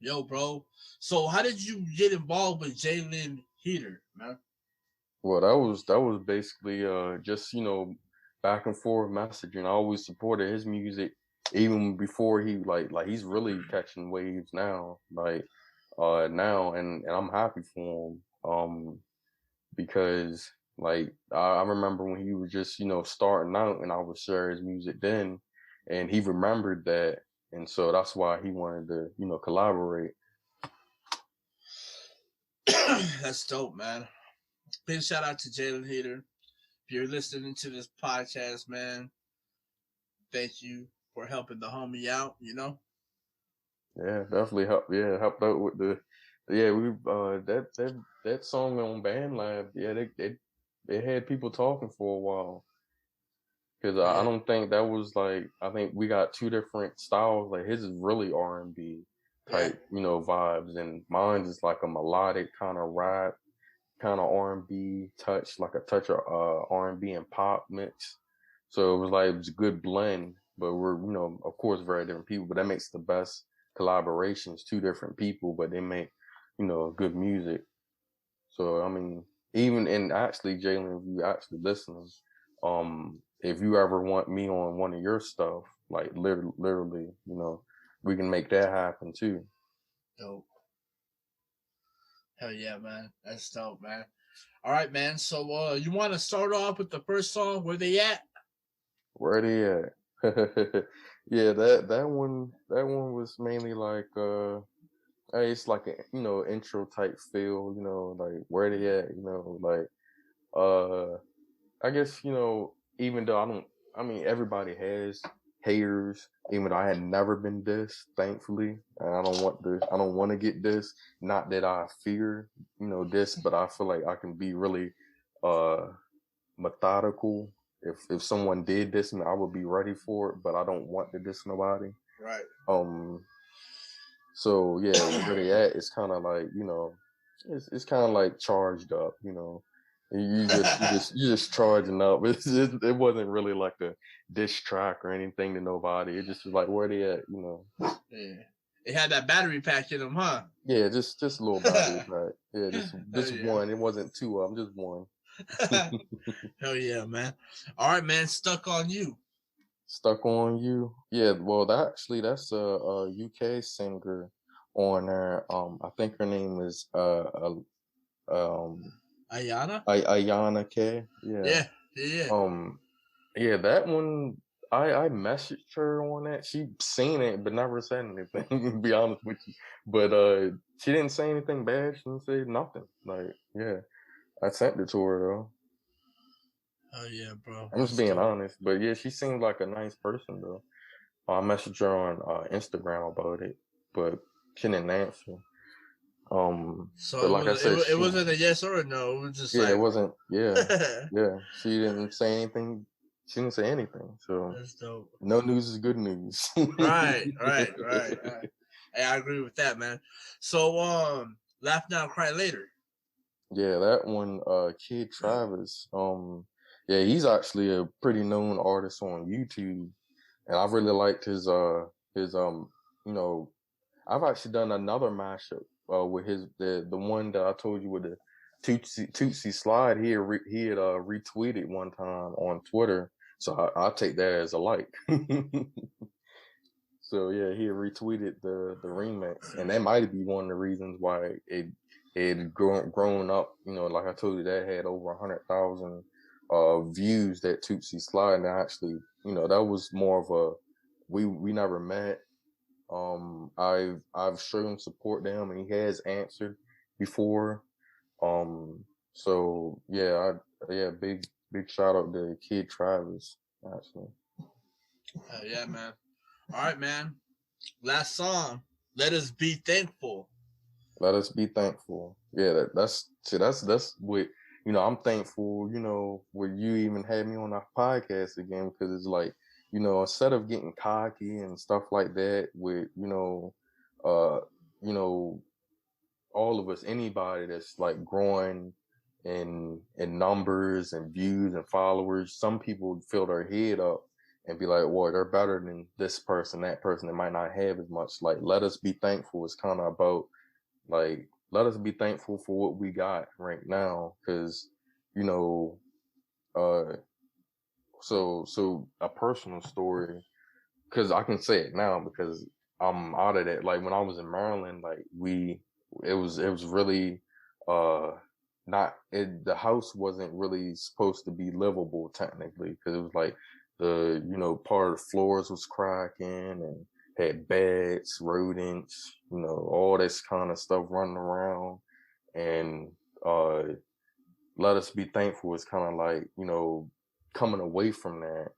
Yo, bro. So how did you get involved with Jalen Heater, man? Well, that was basically just back and forth messaging. I always supported his music even before he like he's really catching waves now, now, and I'm happy for him because like I remember when he was just starting out, and I would share his music then, and he remembered that, and so that's why he wanted to collaborate. That's dope, man. Big shout out to Jalen Heater. If you're listening to this podcast, man, thank you for helping the homie out, Yeah, definitely helped out with we that song on BandLab. Yeah, they had people talking for a while because I don't think that was like, I think we got two different styles. Like his is really R&B type, vibes, and mine is like a melodic kind of rap, kind of R&B touch, like a touch of R&B and pop mix. So it was a good blend. But we're of course very different people, but that makes the best collaborations. Two different people, but they make good music. So I mean, even and actually, Jalen, if you actually listening, if you ever want me on one of your stuff, like literally, we can make that happen too. Dope. Hell yeah, man. That's dope, man. All right, man. So you want to start off with the first song? Where they at? Where they at? Yeah, that one was mainly like it's like a intro type feel, like where they at, like I guess even though everybody has haters, even though I had never been dissed, thankfully, and I don't want to get dissed. Not that I fear this, but I feel like I can be really methodical. If someone did diss me, I would be ready for it, but I don't want to diss nobody. Right. So yeah, where they at, it's kind of like it's kind of like charged up, You just charging up. It wasn't really like a diss track or anything to nobody. It just was like where they at, Yeah. It had that battery pack in them, huh? Yeah, just a little battery pack. Yeah, just one. It wasn't two of them, just one. Hell yeah, man. All right, man. Stuck on You. Stuck on You. Yeah, well, that's a UK singer on there. I think her name is um Ayana? Ayana K. Yeah. Yeah, yeah. Um, yeah, that one. I messaged her on that. She seen it, but never said anything. To be honest with you, but she didn't say anything bad. She didn't say nothing. Like, yeah, I sent it to her though. Oh yeah, bro. I'm just That's being dope. honest, but yeah, she seemed like a nice person though. I messaged her on Instagram about it, but she didn't answer. So But like I said, it she, wasn't a yes or a no. It was just yeah, it like wasn't, yeah, yeah. She didn't say anything. She didn't say anything. So that's dope. no news is good news. Right. Hey, I agree with that, man. So laugh now, cry later. Yeah, that one, Kid Travis. Yeah, he's actually a pretty known artist on YouTube, and I really liked his you know, I've actually done another mashup with the one that I told you with the Tootsie Slide. He had retweeted one time on Twitter, so I'll take that as a like. So yeah, he had retweeted the remix, and that might be one of the reasons why it had grown up. You know, like I told you, that had over 100,000 views. That Tootsie Slide, and actually, you know, that was more of a we never met. I've shown support to him, and he has answered before. So yeah, big shout out to Kid Travis actually. Yeah, man. All right, man. Last song. Let Us Be Thankful. Let us be thankful. Yeah, that's what, you know. I'm thankful. You know, where you even had me on our podcast again, because it's like, you know, instead of getting cocky and stuff like that, with uh, you know, all of us, anybody that's like growing in numbers and views and followers, some people fill their head up and be like, well, they're better than this person, that person that might not have as much. Like, let us be thankful. It's kind of about, like, let us be thankful for what we got right now. Cause, you know, uh, so a personal story, cause I can say it now because I'm out of that. Like when I was in Maryland, like it was really, uh, not, the house wasn't really supposed to be livable technically. Cause it was like part of the floors was cracking and had bats, rodents, all this kind of stuff running around. And uh, let us be thankful is kind of like, coming away from that,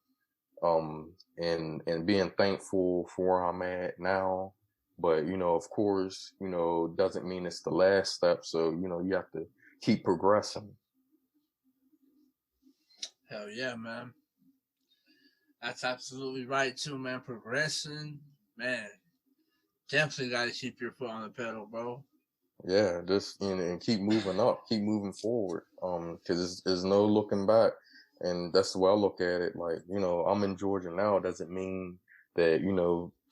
and being thankful for where I'm at now. But, of course, doesn't mean it's the last step. So, you have to keep progressing. Hell yeah, man. That's absolutely right too, man. Progression, man. Definitely got to keep your foot on the pedal, bro. Yeah, just and keep moving up, keep moving forward. Because there's no looking back, and that's the way I look at it. Like, I'm in Georgia now. It doesn't mean that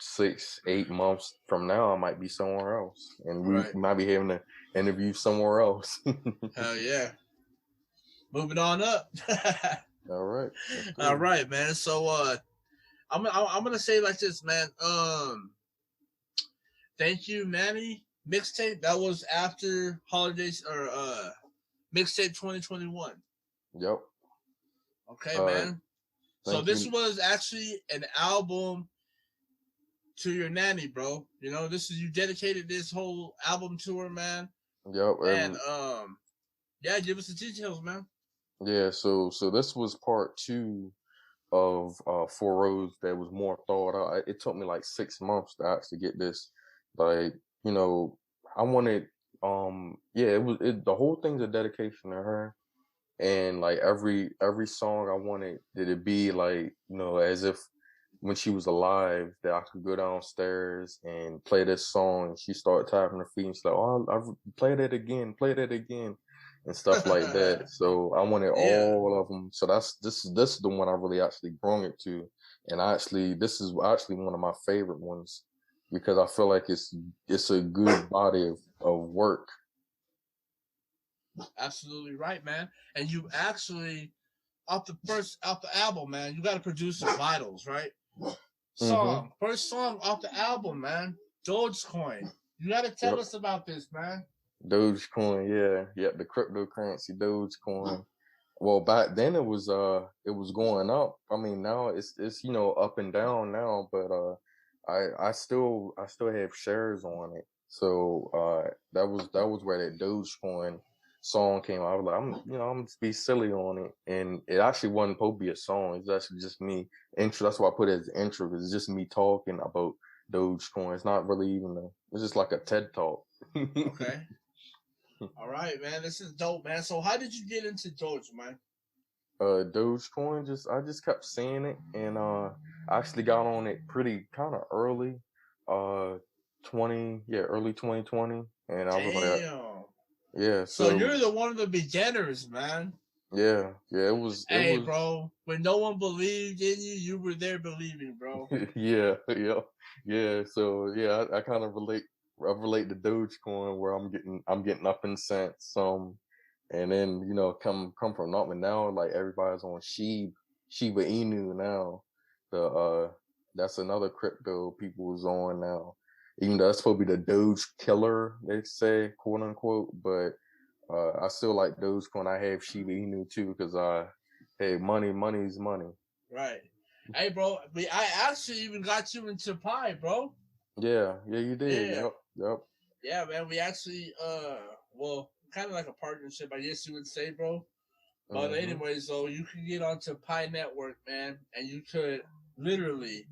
6-8 months from now I might be somewhere else, and we might be having an interview somewhere else. Hell yeah. Moving on up. All right. All right, man. So I'm gonna say like this, man. Thank you, Manny. Mixtape. That was after holidays or Mixtape 2021. Yep. Okay, man. So this was actually an album to your nanny, bro. This is, you dedicated this whole album to her, man. Yep. And yeah, give us the details, man. Yeah, so this was part 2 of 4 Roads that was more thought out. It took me like 6 months to actually get this. Like, I wanted, the whole thing's a dedication to her. And like every song I wanted it to be like, as if when she was alive, that I could go downstairs and play this song and she started tapping her feet and she's like, oh, I've play that again, and stuff like that. So I wanted all of them. So this is the one I really actually brung it to. And this is actually one of my favorite ones because I feel like it's a good body of work. Absolutely right, man. And you actually off the album, man. You got to produce the vitals, right? Song, first song off the album, man. Dogecoin. You got to tell us about this, man. Dogecoin, yeah, the cryptocurrency Dogecoin. Well, back then it was going up. I mean, now it's up and down now, but I still have shares on it. So that was where that Dogecoin song came out. I was like, I'm gonna be silly on it, and it actually wasn't supposed to be a song. It's actually just me intro. That's why I put it as the intro, because it's just me talking about Dogecoin. It's not really even it's just like a TED talk. Okay. All right, man. This is dope, man. So how did you get into Doge, man? Dogecoin, I just kept seeing it, and I actually got on it pretty kind of early, early 2020, and I was like, yeah. So you're one of the beginners, man. Yeah, it was. Hey, bro, when no one believed in you, you were there believing, bro. yeah. So yeah, I kind of relate to Dogecoin, where I'm getting up in cents, and then come from nothing. Now like everybody's on Shiba Inu now. That's another crypto people's on now. Even though that's supposed to be the Doge killer, they say, quote unquote, but I still like Dogecoin. I have Shiba Inu too, because hey, money's money. Right. Hey, bro, I actually even got you into Pi, bro. Yeah, you did. Yeah. Yep. Yeah, man, we actually kind of like a partnership, I guess you would say, bro. But anyway, so you can get onto Pi Network, man, and you could literally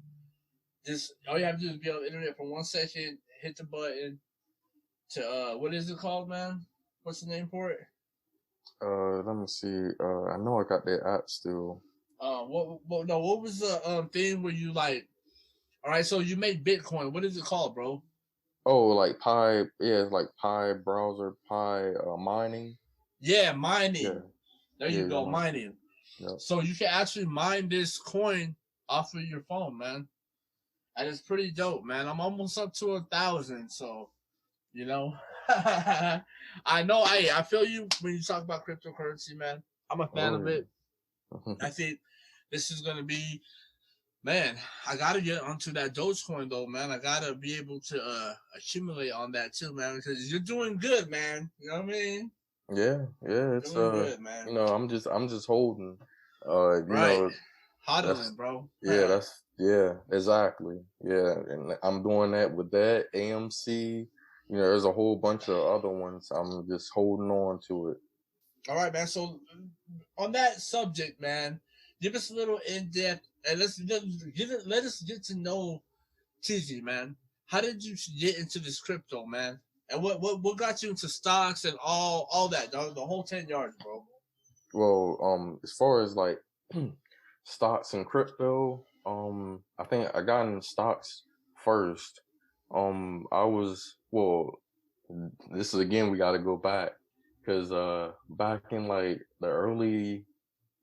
just, all you have to do is be on the internet for 1 second, hit the button to what is it called, man? What's the name for it? Let me see. I know I got that app still. What was the thing where you like? All right, so you make Bitcoin. What is it called, bro? Oh, like Pi. Yeah, it's like Pi browser, Pi mining. Yeah, mining. Yeah. There you go, mining. Yep. So you can actually mine this coin off of your phone, man, and it's pretty dope, man. I'm almost up to 1,000, so I know. I feel you when you talk about cryptocurrency, man. I'm a fan of it. I think this is gonna be, man. I gotta get onto that Dogecoin though, man. I gotta be able to accumulate on that too, man, because you're doing good, man. You know what I mean? Yeah. It's doing good, man. I'm just holding. Right. Hodling, bro. Yeah, exactly. Yeah, and I'm doing that with that AMC. There's a whole bunch of other ones. I'm just holding on to it. All right, man. So on that subject, man, give us a little in depth, and let us get to know TZ, man. How did you get into this crypto, man? And what got you into stocks and all that, dog? The whole 10 yards, bro. Well, as far as like stocks and crypto, I think I got in stocks first. This is again, we got to go back, because back in like the early,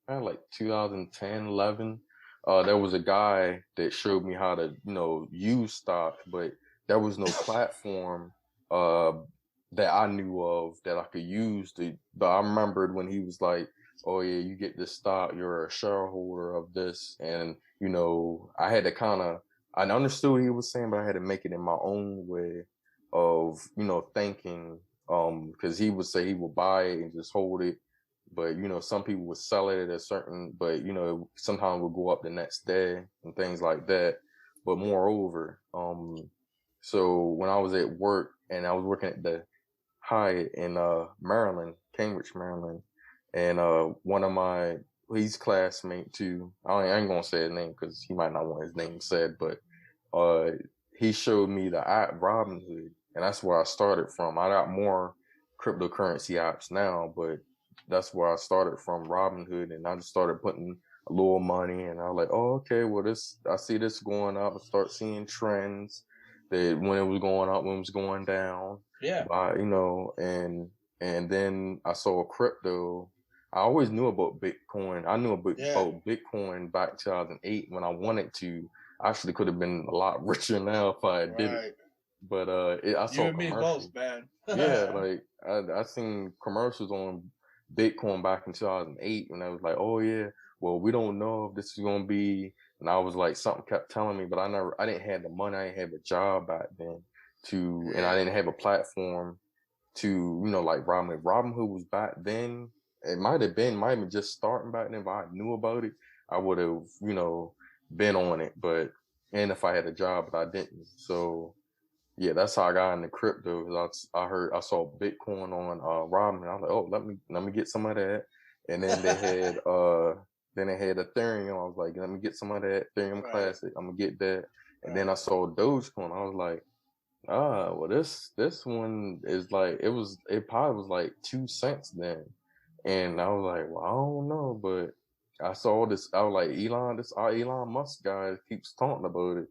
like 2010, 11, there was a guy that showed me how to use stock, but there was no platform that I knew of that I could use to. But I remembered when he was like, "Oh yeah, you get this stock, you're a shareholder of this," and I had to I understood what he was saying, but I had to make it in my own way of thinking, because he would say he would buy it and just hold it, but some people would sell it at a certain, but sometimes it would go up the next day and things like that. But moreover, so when I was at work and I was working at the Hyatt in Maryland, Cambridge, Maryland, and one of he's classmate too. I ain't gonna say his name because he might not want his name said, but he showed me the app Robinhood, and that's where I started from. I got more cryptocurrency apps now, but that's where I started from, Robinhood, and I just started putting a little money, and I was like, oh, okay, well, I see this going up. I start seeing trends that when it was going up, when it was going down. Yeah. And then I saw crypto. I always knew about Bitcoin. I knew about Bitcoin back 2008 when I wanted to. I actually could have been a lot richer now if I did it. But I saw you and me both, man. Yeah, like I seen commercials on Bitcoin back in 2008, and I was like, oh yeah, well, we don't know if this is gonna be. And I was like, something kept telling me, but I didn't have the money, I didn't have a job back then and I didn't have a platform to, like Robinhood was back then. It might have been just starting back then. If I knew about it, I would have, been on it. And if I had a job, but I didn't. So yeah, that's how I got into crypto. Cause I saw Bitcoin on Robinhood. I was like, oh, let me get some of that. And then they had Ethereum. I was like, let me get some of that Ethereum Classic. I'm gonna get that. And then I saw Dogecoin. I was like, well, this one is like it probably was like 2 cents then. And I was like, well, I don't know, but I saw this. I was like, Elon Musk guy keeps talking about it,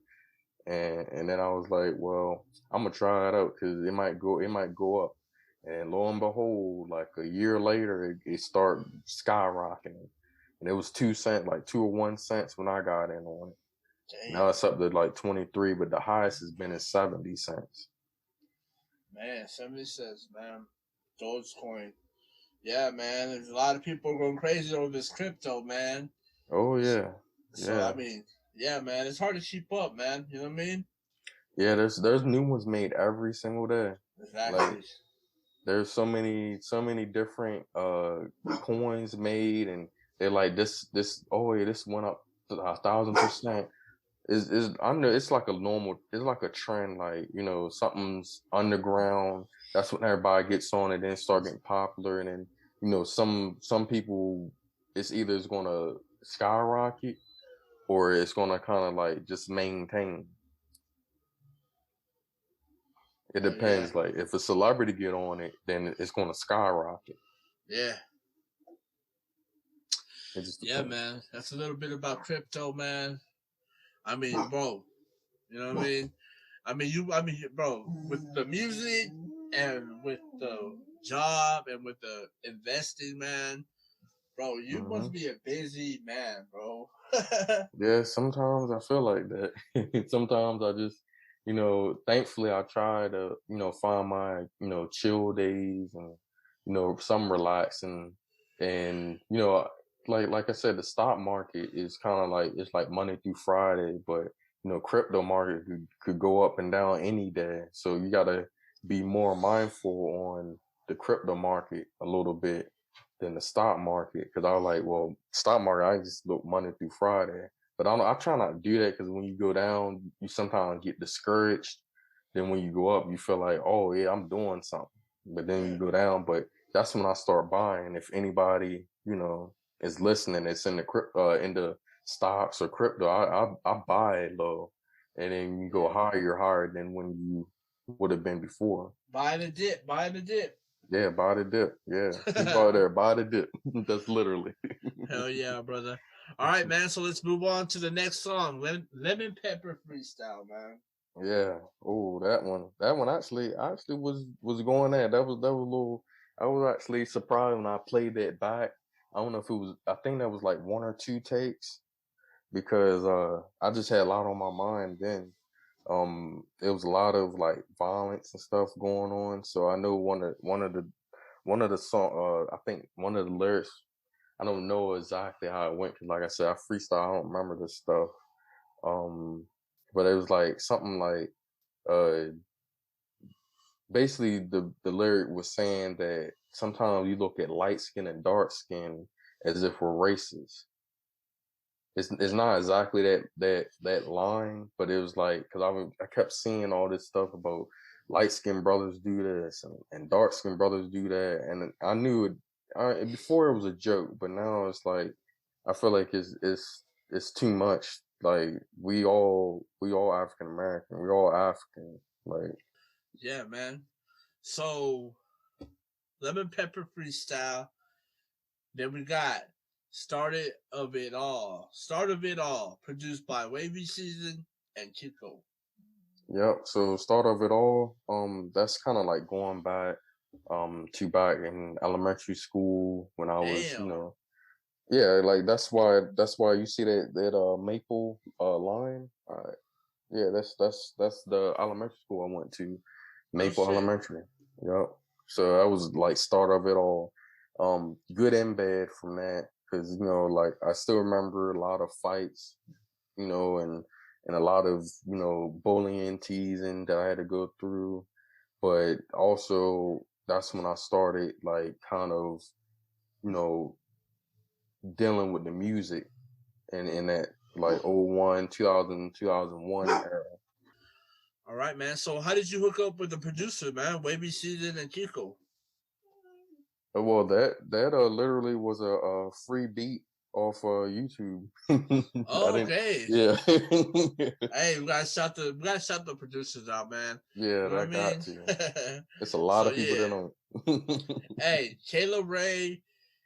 and then I was like, well, I'm gonna try it out because it might go up. And lo and behold, like a year later, it started skyrocketing, and it was 2 cents, like 2 or 1 cents when I got in on it. Damn. Now it's up to like 23, but the highest has been at 70 cents. Man, 70 cents, man. Dogecoin. Yeah, man. There's a lot of people going crazy over this crypto, man. Oh yeah. So I mean, yeah, man. It's hard to keep up, man. You know what I mean? Yeah, there's new ones made every single day. Exactly. Like, there's so many different coins made, and they're like this went up 1,000%. I know it's like it's like a trend, like, something's underground. That's when everybody gets on it, then start getting popular, and then some people, it's gonna skyrocket or it's gonna kind of like just maintain. It depends. Yeah. Like if a celebrity get on it, then it's gonna skyrocket. Yeah. Yeah, man. That's a little bit about crypto, man. I mean, bro, you know what I mean? Bro, with the music and with the job and with the investing, man, bro, you must be a busy man, bro. Yeah, sometimes I feel like that. Sometimes I just, thankfully I try to, find my, chill days and, some relaxing and, like I said, the stock market is kind of like, it's like Monday through Friday, but crypto market could go up and down any day. So you got to be more mindful on the crypto market a little bit than the stock market. Cause I was like, well, stock market, I just look Monday through Friday, but I try not to do that. Cause when you go down, you sometimes get discouraged. Then when you go up, you feel like, oh yeah, I'm doing something, but then you go down. But that's when I start buying. If anybody, is listening, it's in the stocks or crypto, I buy it low, and then you go higher than when you would have been before. Buy the dip. Yeah, buy the dip. Yeah, keep out there, buy the dip. That's literally. Hell yeah, brother. All right, man. So let's move on to the next song, Lemon Pepper Freestyle, man. Yeah. Oh, that one actually was going there. That was a little. I was actually surprised when I played that back. I don't know if it was. I think that was like 1 or 2 takes, because I just had a lot on my mind then. It was a lot of like violence and stuff going on. So I know one of the song. I think one of the lyrics. I don't know exactly how it went, because like I said, I freestyle. I don't remember this stuff. But it was like something like basically the lyric was saying that sometimes you look at light skin and dark skin as if we're racist. It's not exactly that line, but it was like, because I kept seeing all this stuff about light skinned brothers do this and dark skinned brothers do that, and I knew it before it was a joke, but now it's like I feel like it's too much. Like we all African American, we all African, like. Yeah, man. So, Lemon Pepper Freestyle. Then we got Start of It All, produced by Wavy Season and Kiko. Yep. So Start of It All, that's kind of like going back, to back in elementary school when I was, yeah, like that's why you see that maple line. Yeah, that's the elementary school I went to, Maple Elementary. Yep. So that was like Start of It All. good and bad from that, because you know, like I still remember a lot of fights, you know, and a lot of, you know, bullying, teasing that I had to go through. But also that's when I started like kind of, you know, dealing with the music and in that like 01, 2000, 2001 era. All right, man. So how did you hook up with the producer, man? Wavy Season and Kiko. Well, that literally was a free beat off YouTube. I Oh, didn't. okay. Yeah. Hey, we gotta shout the producers out, man. Yeah, You know what I that got mean? to. It's a lot So of people that yeah. don't. Hey, Kayla Ray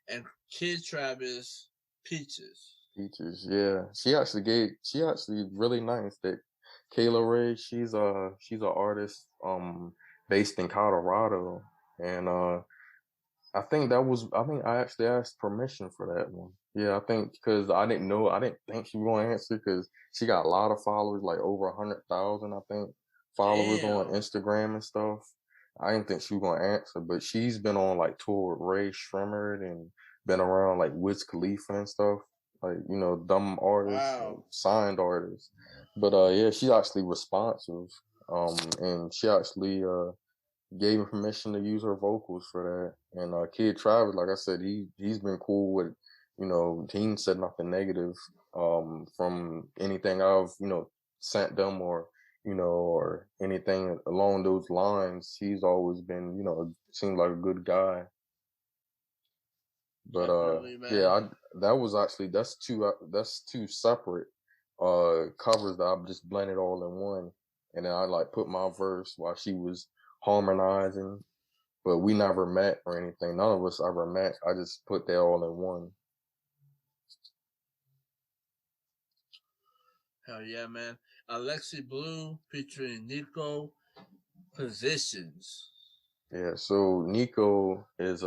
and Kid Travis Peaches. Features, yeah. She actually really nice. That Kayla Ray, she's an artist based in Colorado. And I think I actually asked permission for that one. Yeah, I think because I didn't think she was gonna answer because she got a lot of followers, like over 100,000, I think, followers on Damn. Instagram and stuff. I didn't think she was gonna answer, but she's been on like tour with Ray Shremmerd and been around like Wiz Khalifa and stuff, like, you know, dumb artists, like, Wow. signed artists. But yeah, she's actually responsive. And she actually gave him permission to use her vocals for that. And Kid Travis, like I said, he's been cool with, you know, he ain't said nothing negative from anything I've, you know, sent them or, you know, or anything along those lines. He's always been, you know, seemed like a good guy. But Definitely, yeah, man. that was actually that's two separate covers that I just blended all in one, and then I like put my verse while she was harmonizing, but we never met or anything. None of us ever met. I just put that all in one. Hell yeah, man. Alexi Blue featuring Nico Positions. Yeah. So Nico is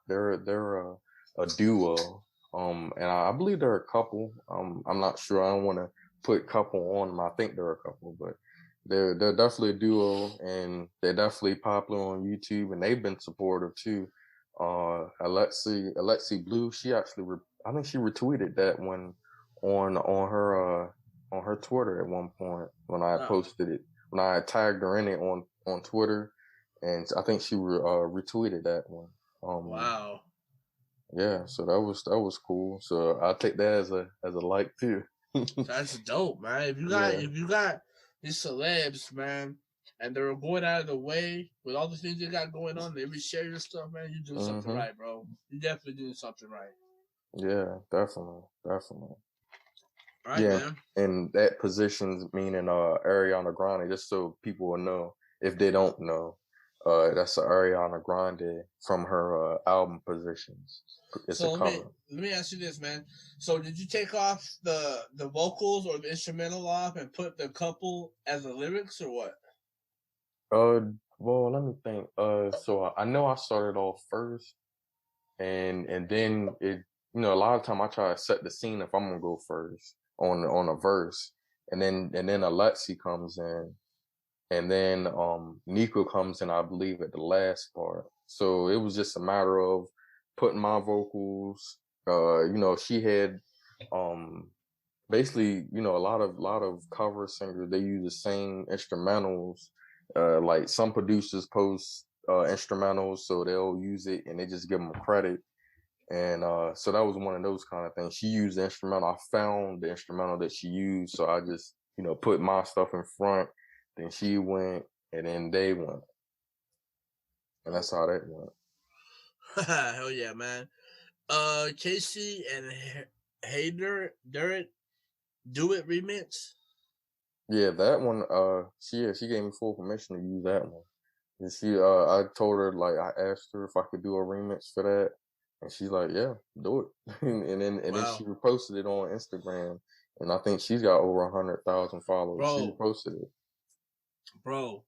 they're a duo. And I believe they're a couple. I'm not sure. I don't want to put couple on them. I think they're a couple, but they're definitely a duo, and they're definitely popular on YouTube, and they've been supportive too. Alexi Blue, she actually I think she retweeted that one on her Twitter at one point when I Wow. posted it, when I tagged her in it on Twitter, and I think she retweeted that one. Wow. Yeah, so that was cool. So I take that as a like too. That's dope, man. Yeah. If you got these celebs, man, and they're going out of the way with all the things they got going on, they share your stuff, man, you're doing something Mhm. right, bro. You're definitely doing something right. Yeah, definitely. All right, Yeah, man. and that positions meaning Ariana Grande, just so people will know if they don't know. That's Ariana Grande from her album Positions. It's a So cover. let me ask you this, man. So did you take off the vocals or the instrumental off and put the couple as the lyrics or what? Uh, well, let me think. So I know I started off first, and then it, you know, a lot of time I try to set the scene if I'm gonna go first on a verse, and then Alexi comes in, and then Nico comes in, I believe, at the last part. So it was just a matter of putting my vocals. You know, she had um basically, you know, a lot of cover singers, they use the same instrumentals. Like some producers post instrumentals, so they'll use it and they just give them credit. And so that was one of those kind of things. She used the instrumental. I found the instrumental that she used, so I just, you know, put my stuff in front. Then she went, and then they went, and that's how that went. Hell yeah, man. Casey and Hayder Derek Do It remix. Yeah, that one. She gave me full permission to use that one. And I told her, like, I asked her if I could do a remix for that, and she's like, "Yeah, do it." And then she Wow, reposted it on Instagram, and I think she's got over 100,000 followers. She bro, reposted it. bro,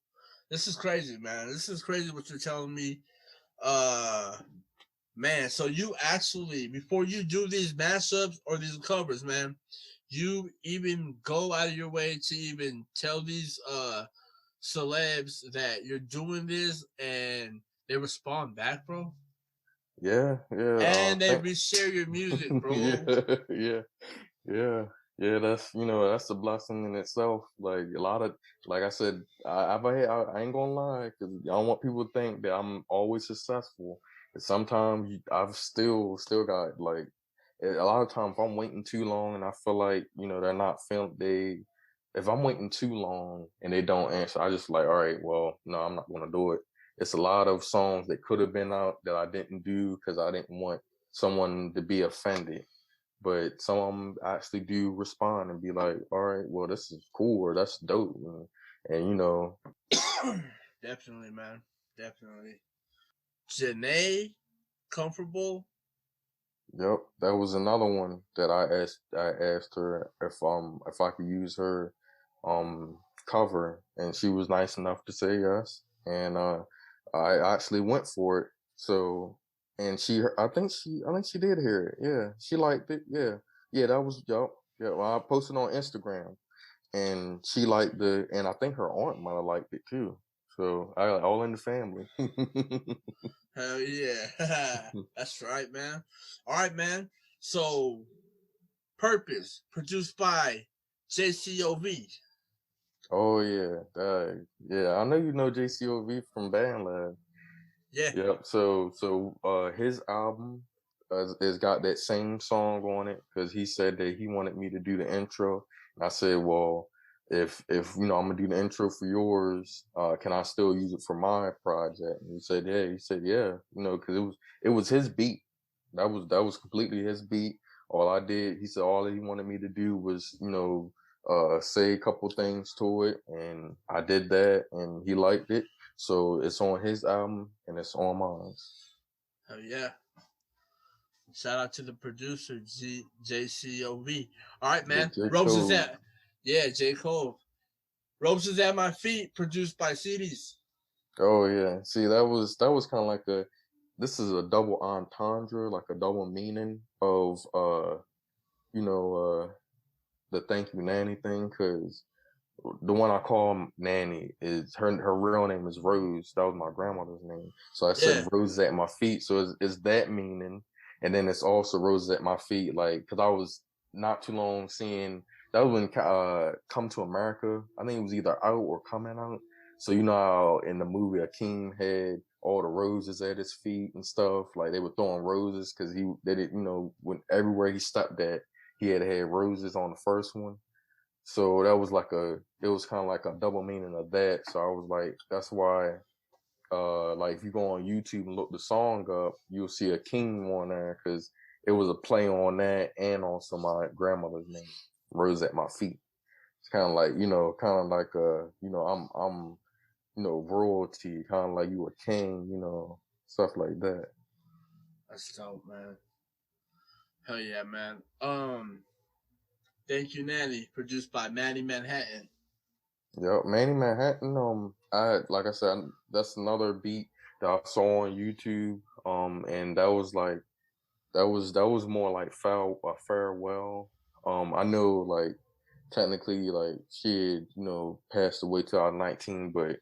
this is crazy, man. This is crazy what you're telling me. Uh, Man, so you actually, before you do these mashups or these covers, man, you even go out of your way to even tell these celebs that you're doing this and they respond back, bro? Yeah, yeah. And they reshare your music, bro. Yeah. That's that's a blessing in itself. Like a lot of, like I said, I ain't gonna lie, because I don't want people to think that I'm always successful. But sometimes I've still got like a lot of times if I'm waiting too long and I feel like they're not feeling they. If I'm waiting too long and they don't answer, I just like, all right, well, no, I'm not gonna do it. It's a lot of songs that could have been out that I didn't do because I didn't want someone to be offended. But some of them actually do respond and be like, all right, well, this is cool or that's dope. And Definitely, man. Definitely. Janae, Comfortable. Yep, that was another one that I asked her if I could use her cover, and she was nice enough to say yes. And I actually went for it. So, and I think she did hear it. Yeah, she liked it. Yeah, that was yup. Yeah, well, I posted on Instagram, and she liked and I think her aunt might have liked it too. So I all in the family. Hell yeah. That's right, man. All right, man. So, Purpose, produced by JCOV. Oh yeah. I know you know JCOV from BandLab. Yeah. Yep. So his album has got that same song on it because he said that he wanted me to do the intro, and I said, well, if I'm gonna do the intro for yours, can I still use it for my project? And he said, yeah. He said, yeah. Because it was his beat. That was completely his beat. All I did, he said, all he wanted me to do was say a couple things to it, and I did that, and he liked it. So it's on his album and it's on mine. Hell yeah. Shout out to the producer, JCOV. All right, Yeah, man. J. Ropes is Cole. at, yeah, J. Cole. Ropes is at my feet, produced by CDs. Oh yeah. See, that was kind of like this is a double entendre, like a double meaning of you know, the thank you nanny thing, because the one I call Nanny is her real name is Rose. That was my grandmother's name. So I said Yeah. Rose at my feet. So it's that meaning. And then it's also Roses at my feet. Like, cause I was not too long seeing, that was when Come to America, I think it was either out or coming out. So you know how in the movie Akeem had all the roses at his feet and stuff, like they were throwing roses because they didn't, when everywhere he stepped at, he had roses on the first one. So that was it was kind of like a double meaning of that. So I was like, that's why, like if you go on YouTube and look the song up, you'll see a king on there because it was a play on that and also my grandmother's name, Rose at my feet. It's kind of like, I'm royalty, kind of like you a king, stuff like that. That's dope, man. Hell yeah, man. Thank You Nanny, produced by Manny Manhattan. Yep, Manny Manhattan. Like I said, that's another beat that I saw on YouTube. And that was more like farewell. I know like technically like she had passed away 2019, but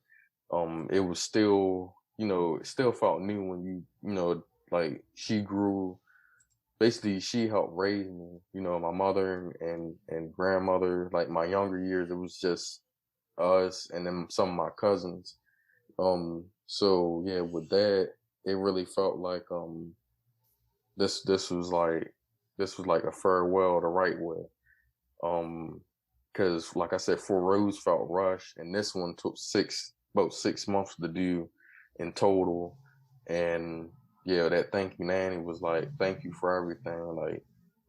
it was still it still felt new when like she grew. Basically, she helped raise me. My mother and grandmother. Like my younger years, it was just us and then some of my cousins. So yeah, with that, it really felt like this was like a farewell the right way. Because like I said, Four Rose felt rushed, and this one took about 6 months to do in total. And yeah, that Thank You Nanny was like thank you for everything. Like,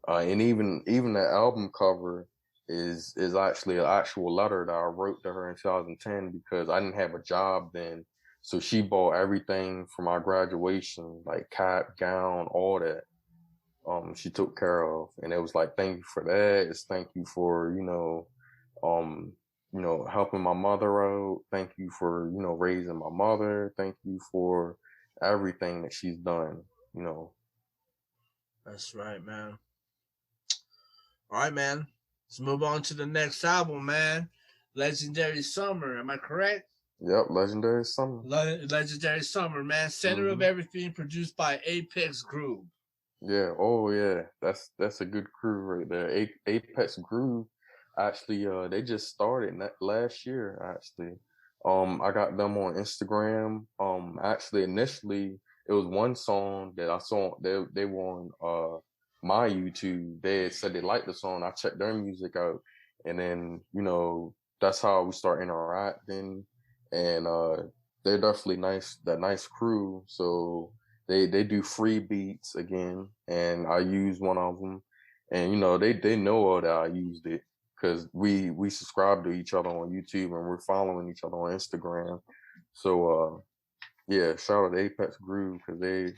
and even that album cover is actually an actual letter that I wrote to her in 2010 because I didn't have a job then. So she bought everything for my graduation, like cap, gown, all that. She took care of, and it was like, thank you for that. It's thank you for helping my mother out. Thank you for raising my mother. Thank you for everything that she's done. That's right, man. All right, man. Let's move on to the next album, man. Legendary Summer. Am I correct? Yep, Legendary Summer. Legendary Summer, man. Center of everything, produced by Apex Groove. Yeah, oh yeah, that's a good crew right there. Apex Groove, actually, they just started last year. Actually, I got them on Instagram. Actually, initially it was one song that I saw. They were on my YouTube. They had said they liked the song. I checked their music out, and then that's how we start interacting. And they're definitely nice. That nice crew. So. They do free beats again, and I use one of them, and they know that I used it because we subscribe to each other on YouTube and we're following each other on Instagram. So yeah, shout out to Apex Groove because they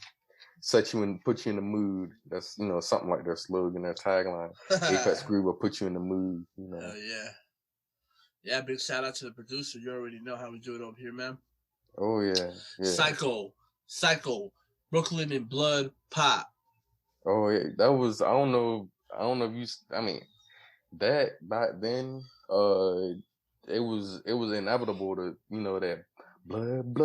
set you and put you in the mood. That's something like their slogan, their tagline. Apex Groove will put you in the mood. Yeah. Big shout out to the producer. You already know how we do it over here, man. Oh yeah. Psycho. Brooklyn and Blood Pop. Oh yeah, that was I don't know if you. I mean, that back then, it was inevitable to that blood.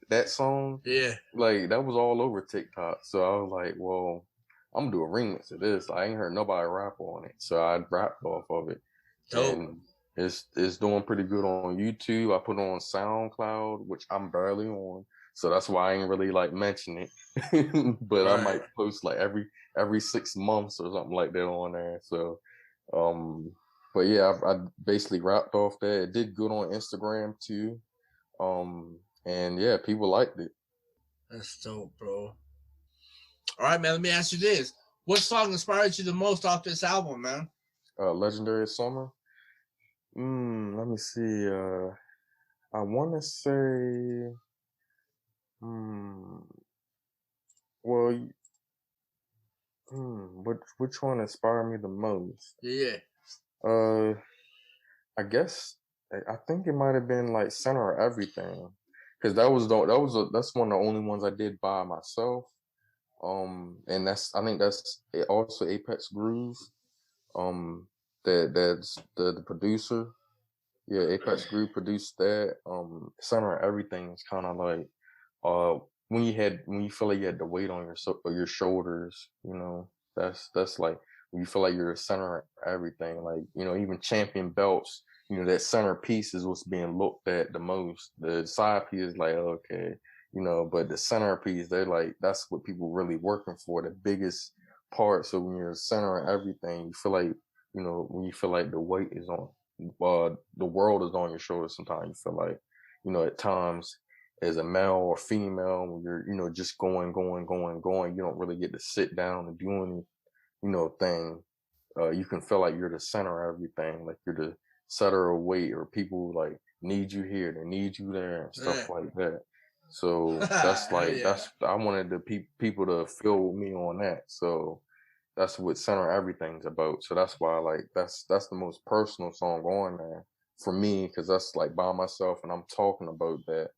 That song, yeah, like that was all over TikTok. So I was like, well, I'm gonna do a remix of this. I ain't heard nobody rap on it, so I rapped off of it, and it's doing pretty good on YouTube. I put it on SoundCloud, which I'm barely on. So that's why I ain't really like mention it, but I might post like every 6 months or something like that on there. So, but yeah, I basically rapped off that. It did good on Instagram too, and yeah, people liked it. That's dope, bro. All right, man. Let me ask you this: what song inspired you the most off this album, man? Legendary Summer. Let me see. I want to say. Well, which one inspired me the most? Yeah. I guess I think it might have been like Center of Everything, because that's one of the only ones I did by myself. And I think that's also Apex Groove. That's the producer. Yeah, Apex Groove produced that. Center of Everything is kind of like when you feel like you had the weight on your shoulders, that's like when you feel like you're the center of everything. Like even champion belts, that centerpiece is what's being looked at the most. The side piece is like okay, but the centerpiece, they're like that's what people really working for, the biggest part. So when you're the center of everything, you feel like when you feel like the weight is on, the world is on your shoulders. Sometimes you feel like at times as a male or female, when you're just going, you don't really get to sit down and do any thing. You can feel like you're the center of everything, like you're the setter of weight, or people like need you here, they need you there, and stuff like that. So that's like I wanted the people to feel with me on that. So that's what center everything's about. So that's why like that's the most personal song on there for me, because that's like by myself and I'm talking about that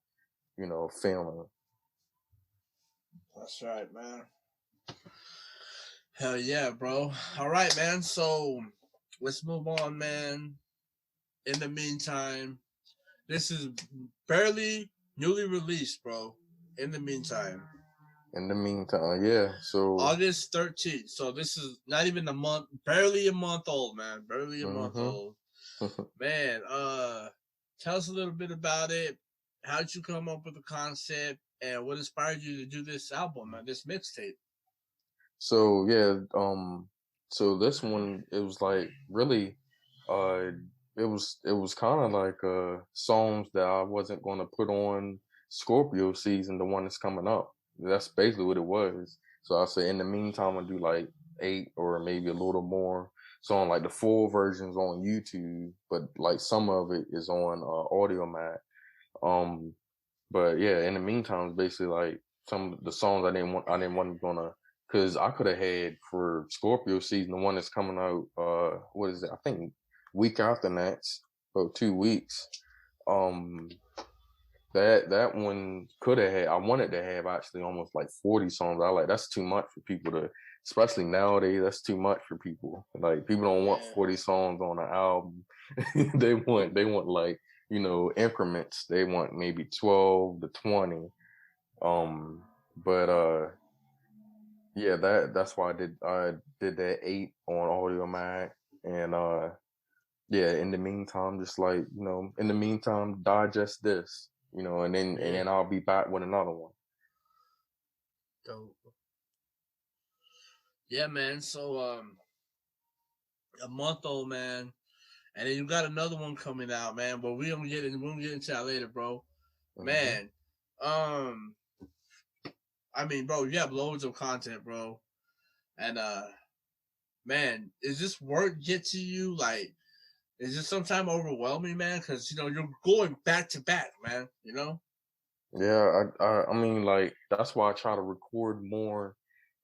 feeling. That's right, man. Hell yeah, bro. All right, man. So let's move on, man. In the meantime, this is barely newly released, bro. In the meantime, Yeah. So August 13th. So this is not even a month, barely a month old, man. Barely a month old. Man, tell us a little bit about it. How'd you come up with the concept, and what inspired you to do this album, man, this mixtape? So yeah, so this one, it was like really, it was kind of like songs that I wasn't gonna put on Scorpio season, the one that's coming up. That's basically what it was. So I say in the meantime, I do like 8 or maybe a little more. So on like the full versions on YouTube, but like some of it is on Audiomack. But yeah, in the meantime, it's basically like some of the songs I didn't want gonna, because I could have had for Scorpio season, the one that's coming out, what is it? I think week after next, about 2 weeks. That one could have had, I wanted to have actually almost like 40 songs. That's too much for people to, especially nowadays, that's too much for people. Like people don't want 40 songs on an album. They want like, increments. They want maybe 12 to 20. But yeah, that's why I did that 8 on Audio Mac. And yeah, in the meantime, just like, in the meantime, digest this, and then I'll be back with another one. Dope. Yeah, man. So a month old, man. And then you got another one coming out, man. But we'll get into that later, bro. Mhm. Man. I mean, bro, you have loads of content, bro. And man, is this work get to you? Like, is it sometimes overwhelming, man? Because you're going back to back, man. Yeah, I mean, like, that's why I try to record more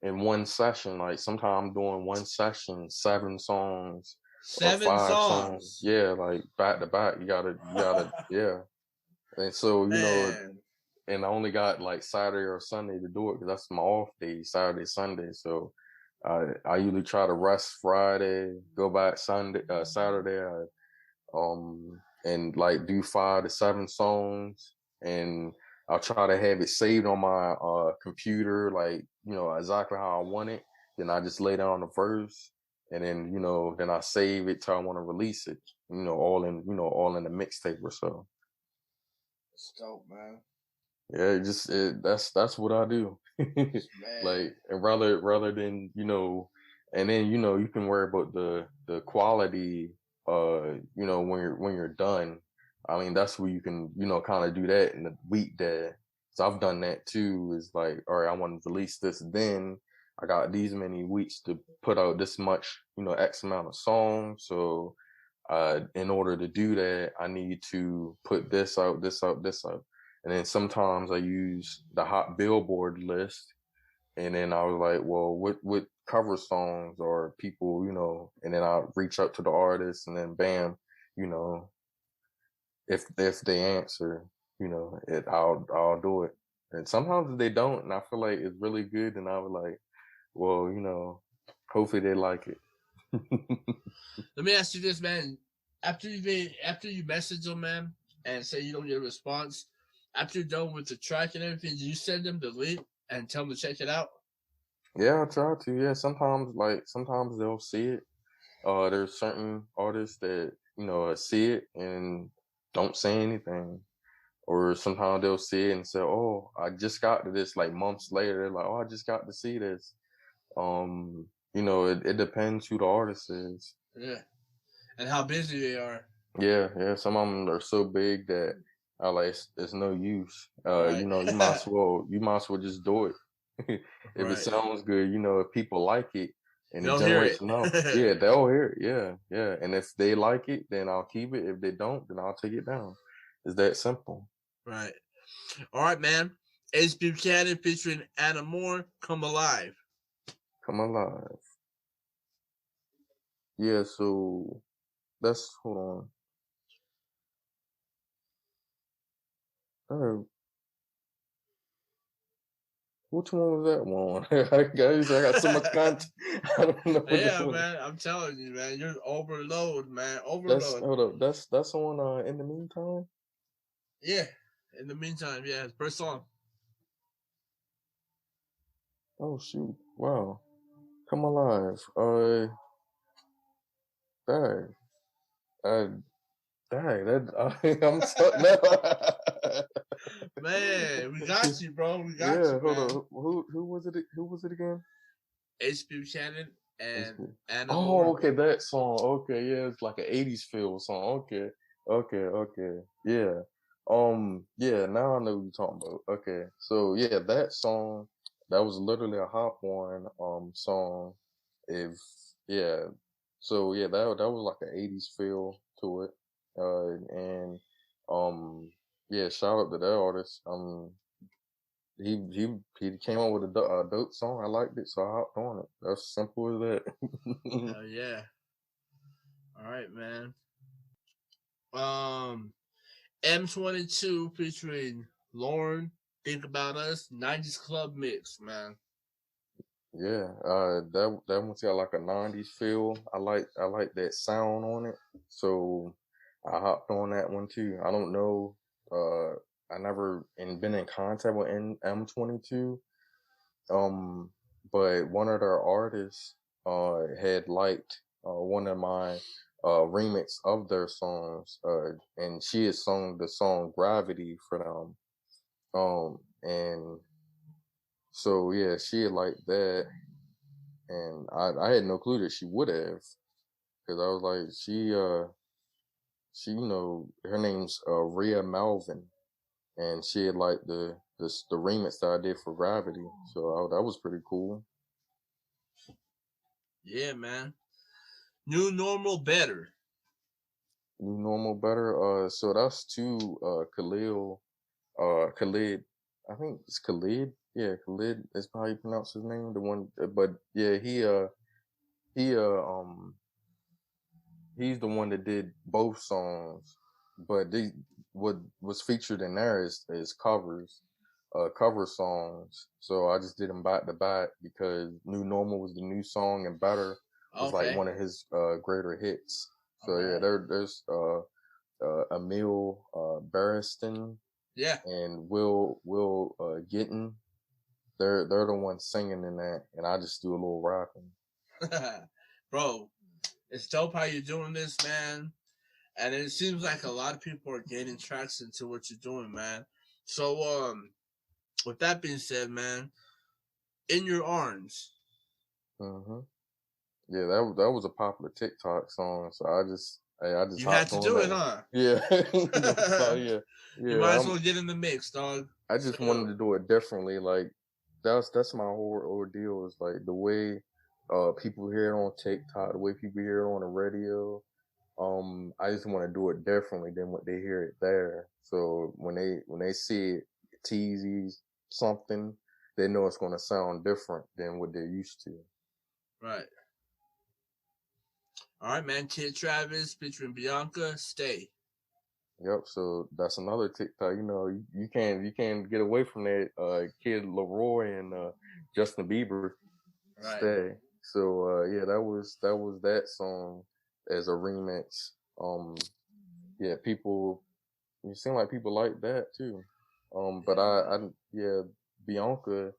in one session. Like, sometimes I'm doing one session, 7 songs or 7 5 songs. songs. Yeah, like back to back. You gotta, yeah. And so, Man. and I only got like Saturday or Sunday to do it because that's my off day, Saturday, Sunday. So I usually try to rest Friday, go back Saturday, and like do 5 to 7 songs, and I'll try to have it saved on my computer, like exactly how I want it. Then I just lay down the verse, and then then I save it till I want to release it. All in the mixtape or so. It's dope, man. Yeah, that's what I do. Like, and rather than and then you can worry about the quality. When you're done. I mean, that's where you can kind of do that in the week that. So I've done that too. Is like, all right, I want to release this. Then I got these many weeks to put out this much, X amount of songs. So in order to do that, I need to put this out, this out, this out. And then sometimes I use the hot Billboard list. And then I was like, well, what cover songs or people, and then I'll reach out to the artist, and then bam, if they answer, I'll do it. And sometimes if they don't, and I feel like it's really good, and I was like, well, hopefully they like it. Let me ask you this, man. After you message them, man, and say you don't get a response, after you're done with the track and everything, do you send them the link and tell them to check it out? Yeah, I try to. Yeah, sometimes they'll see it. There's certain artists that see it and don't say anything, or sometimes they'll see it and say, "Oh, I just got to this." Like months later, they're like, "Oh, I just got to see this." It depends who the artist is. Yeah, and how busy they are. Yeah. Some of them are so big that I like it's no use. Right. You might as well just do it. If Right. it sounds good, if people like it and They'll it hear generates it. enough, yeah, they'll hear it. Yeah. And if they like it, then I'll keep it. If they don't, then I'll take it down. It's that simple. Right. All right, man. Ace Buchanan featuring Anna Moore, Come Alive. Come Alive. Yeah, so hold on. Which one was that one? I got so much content. I don't know. Yeah, man. I'm telling you, man. You're overload, man. Overload. Hold up. That's on In the Meantime? Yeah. In the meantime, yeah. First song. Oh shoot. Wow. Come Alive. Dang. Dang, I'm stuck now. Man, we got you, bro. We got yeah, you, hold man. on. Who was it? Who was it again? Ace Buchanan and Anna Oh, Moore. okay, that song. Okay, yeah, it's like an 80s feel song. Okay. Yeah. Yeah, now I know what you're talking about. Okay. So yeah, that song, that was literally a Hop One song. If yeah. So yeah, that was like an 80s feel to it. And yeah, shout out to that artist. He came up with a dope song. I liked it, so I hopped on it. That's simple as that. Hell yeah. All right, man. M22 featuring Lauren, Think About Us, 90s Club Mix, man. Yeah, that one's got like a 90s feel. I like that sound on it. So I hopped on that one too. I don't know. I never been in contact with M22. But one of their artists had liked one of my remix of their songs, and she had sung the song "Gravity" for them. And so yeah, she had liked that, and I had no clue that she would have, because I was like, she her name's Rhea Melvin, and she had liked the remix that I did for Gravity, so that was pretty cool. Yeah, man. New normal better. New normal better. So that's two Khalid. I think it's Khalid. Yeah, Khalid is how you pronounce his name. The one, but yeah, he he's the one that did both songs. But what was featured in there is covers, cover songs. So I just did them back to back because New Normal was the new song and Better was like one of his greater hits. So yeah, there's Emil Barriston, and Will Gittin. They're the ones singing in that, and I just do a little rapping. Bro, it's dope how you're doing this, man. And it seems like a lot of people are gaining traction to what you're doing, man. So, with that being said, man, In Your Arms. Mm-hmm. Yeah, that was a popular TikTok song, so I just you had to do it, huh? Yeah. So yeah. You might as well get in the mix, dog. I just wanted to do it differently. Like that's my whole ordeal, is like the way people hear it on TikTok, the way people hear it on the radio. I just want to do it differently than what they hear it there. So when they see it teases something, they know it's gonna sound different than what they're used to. Right. All right, man. Kid Travis featuring Bianca, Stay. Yep. So that's another TikTok. You know, you can't get away from that. Kid Leroy and Justin Bieber, right. Stay. So yeah, that was that song as a remix. Yeah, people. It seem like people like that too. But yeah, Bianca.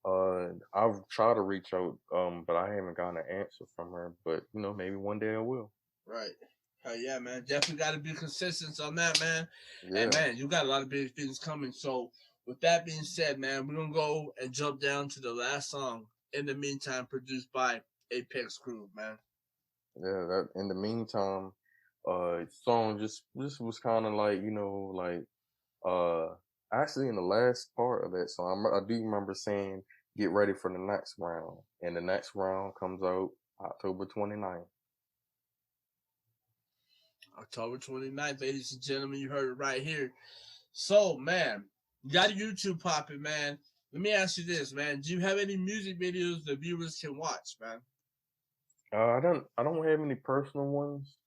I've tried to reach out, but I haven't gotten an answer from her. But maybe one day I will. Right. Hell yeah, man. Definitely got to be consistent on that, man. Yeah. And man, you got a lot of big things coming. So with that being said, man, we're gonna go and jump down to the last song. In the meantime, produced by Apex Crew, man. Yeah. That. In the meantime, song just was kind of like actually in the last part of that song, I do remember saying, "Get ready for the next round," and the next round comes out October 29th. October 29th, ladies and gentlemen, you heard it right here. So, man, you got a YouTube popping, man. Let me ask you this, man. Do you have any music videos the viewers can watch, man? I don't have any personal ones.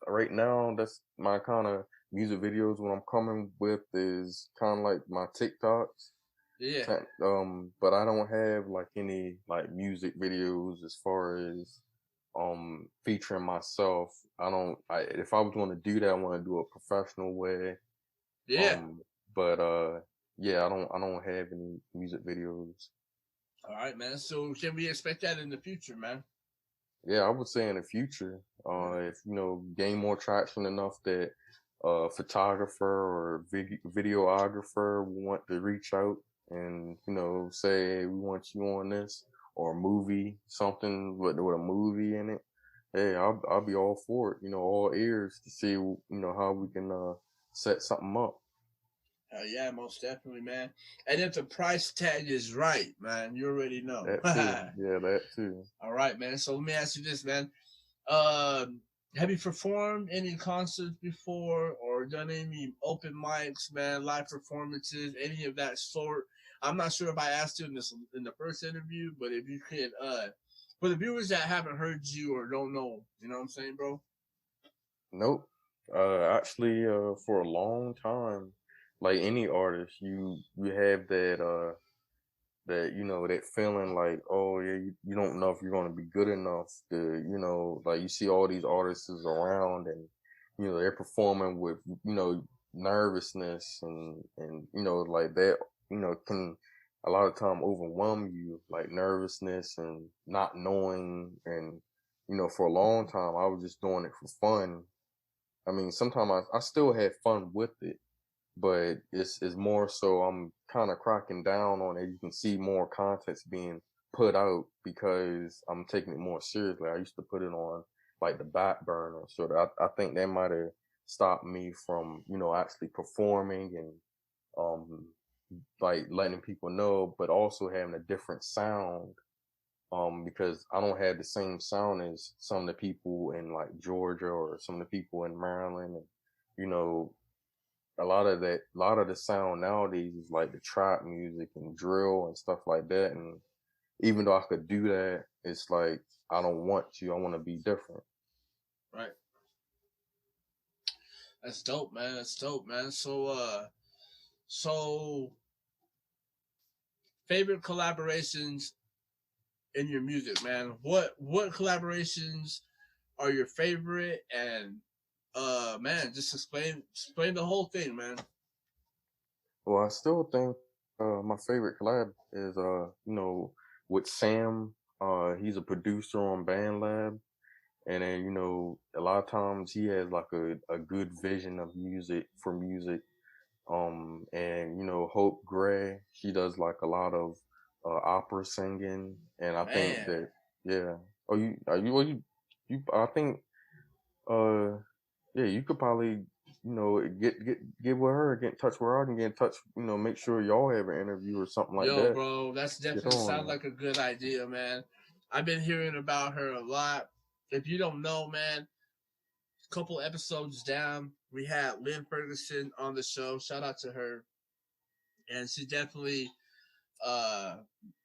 Right now, that's my kind of music videos. What I'm coming with is kind of like my TikToks. Yeah. But I don't have like any like music videos as far as featuring myself. If I was going to do that, I want to do it a professional way. Yeah. But yeah, I don't have any music videos. All right, man. So can we expect that in the future, man? Yeah, I would say in the future, if gain more traction enough that photographer or videographer want to reach out and say, hey, we want you on this, or a movie, something with a movie in it. Hey, I'll be all for it. All ears to see how we can set something up. Yeah, most definitely, man. And if the price tag is right, man, you already know. That too. Yeah, that too. All right, man. So let me ask you this, man. Have you performed any concerts before, or done any open mics, man, live performances, any of that sort? I'm not sure if I asked you in the first interview, but if you could, for the viewers that haven't heard you or don't know, you know what I'm saying, bro? Nope. Actually, for a long time, like any artist, you have that that feeling like, oh yeah, you don't know if you're going to be good enough to like you see all these artists around, and they're performing with, nervousness and like that, can a lot of time overwhelm you, like nervousness and not knowing. And, for a long time, I was just doing it for fun. I mean, sometimes I still had fun with it, but it's more so I'm kind of cracking down on it. You can see more context being put out because I'm taking it more seriously. I used to put it on like the back burner, so I think that might have stopped me from actually performing and like letting people know, but also having a different sound. Because I don't have the same sound as some of the people in like Georgia or some of the people in Maryland, and you know, a lot of the sound nowadays is like the trap music and drill and stuff like that. And even though I could do that, it's like I don't want to. I want to be different. Right. That's dope, man. That's dope, man. So favorite collaborations in your music, man. What collaborations are your favorite? And man, just explain the whole thing, man. Well, I still think my favorite collab is with Sam. He's a producer on BandLab, and then a lot of times he has like a good vision of music for music. And Hope Gray, she does like a lot of opera singing, and I think Man. that yeah. Oh, I think uh yeah, you could probably get with her, get in touch with her, and get in touch. Make sure y'all have an interview or something like Yo, that. bro, that's Get definitely on sounds there. like a good idea, man. I've been hearing about her a lot. If you don't know, man, a couple episodes down, we had Lynn Ferguson on the show. Shout out to her. And she definitely uh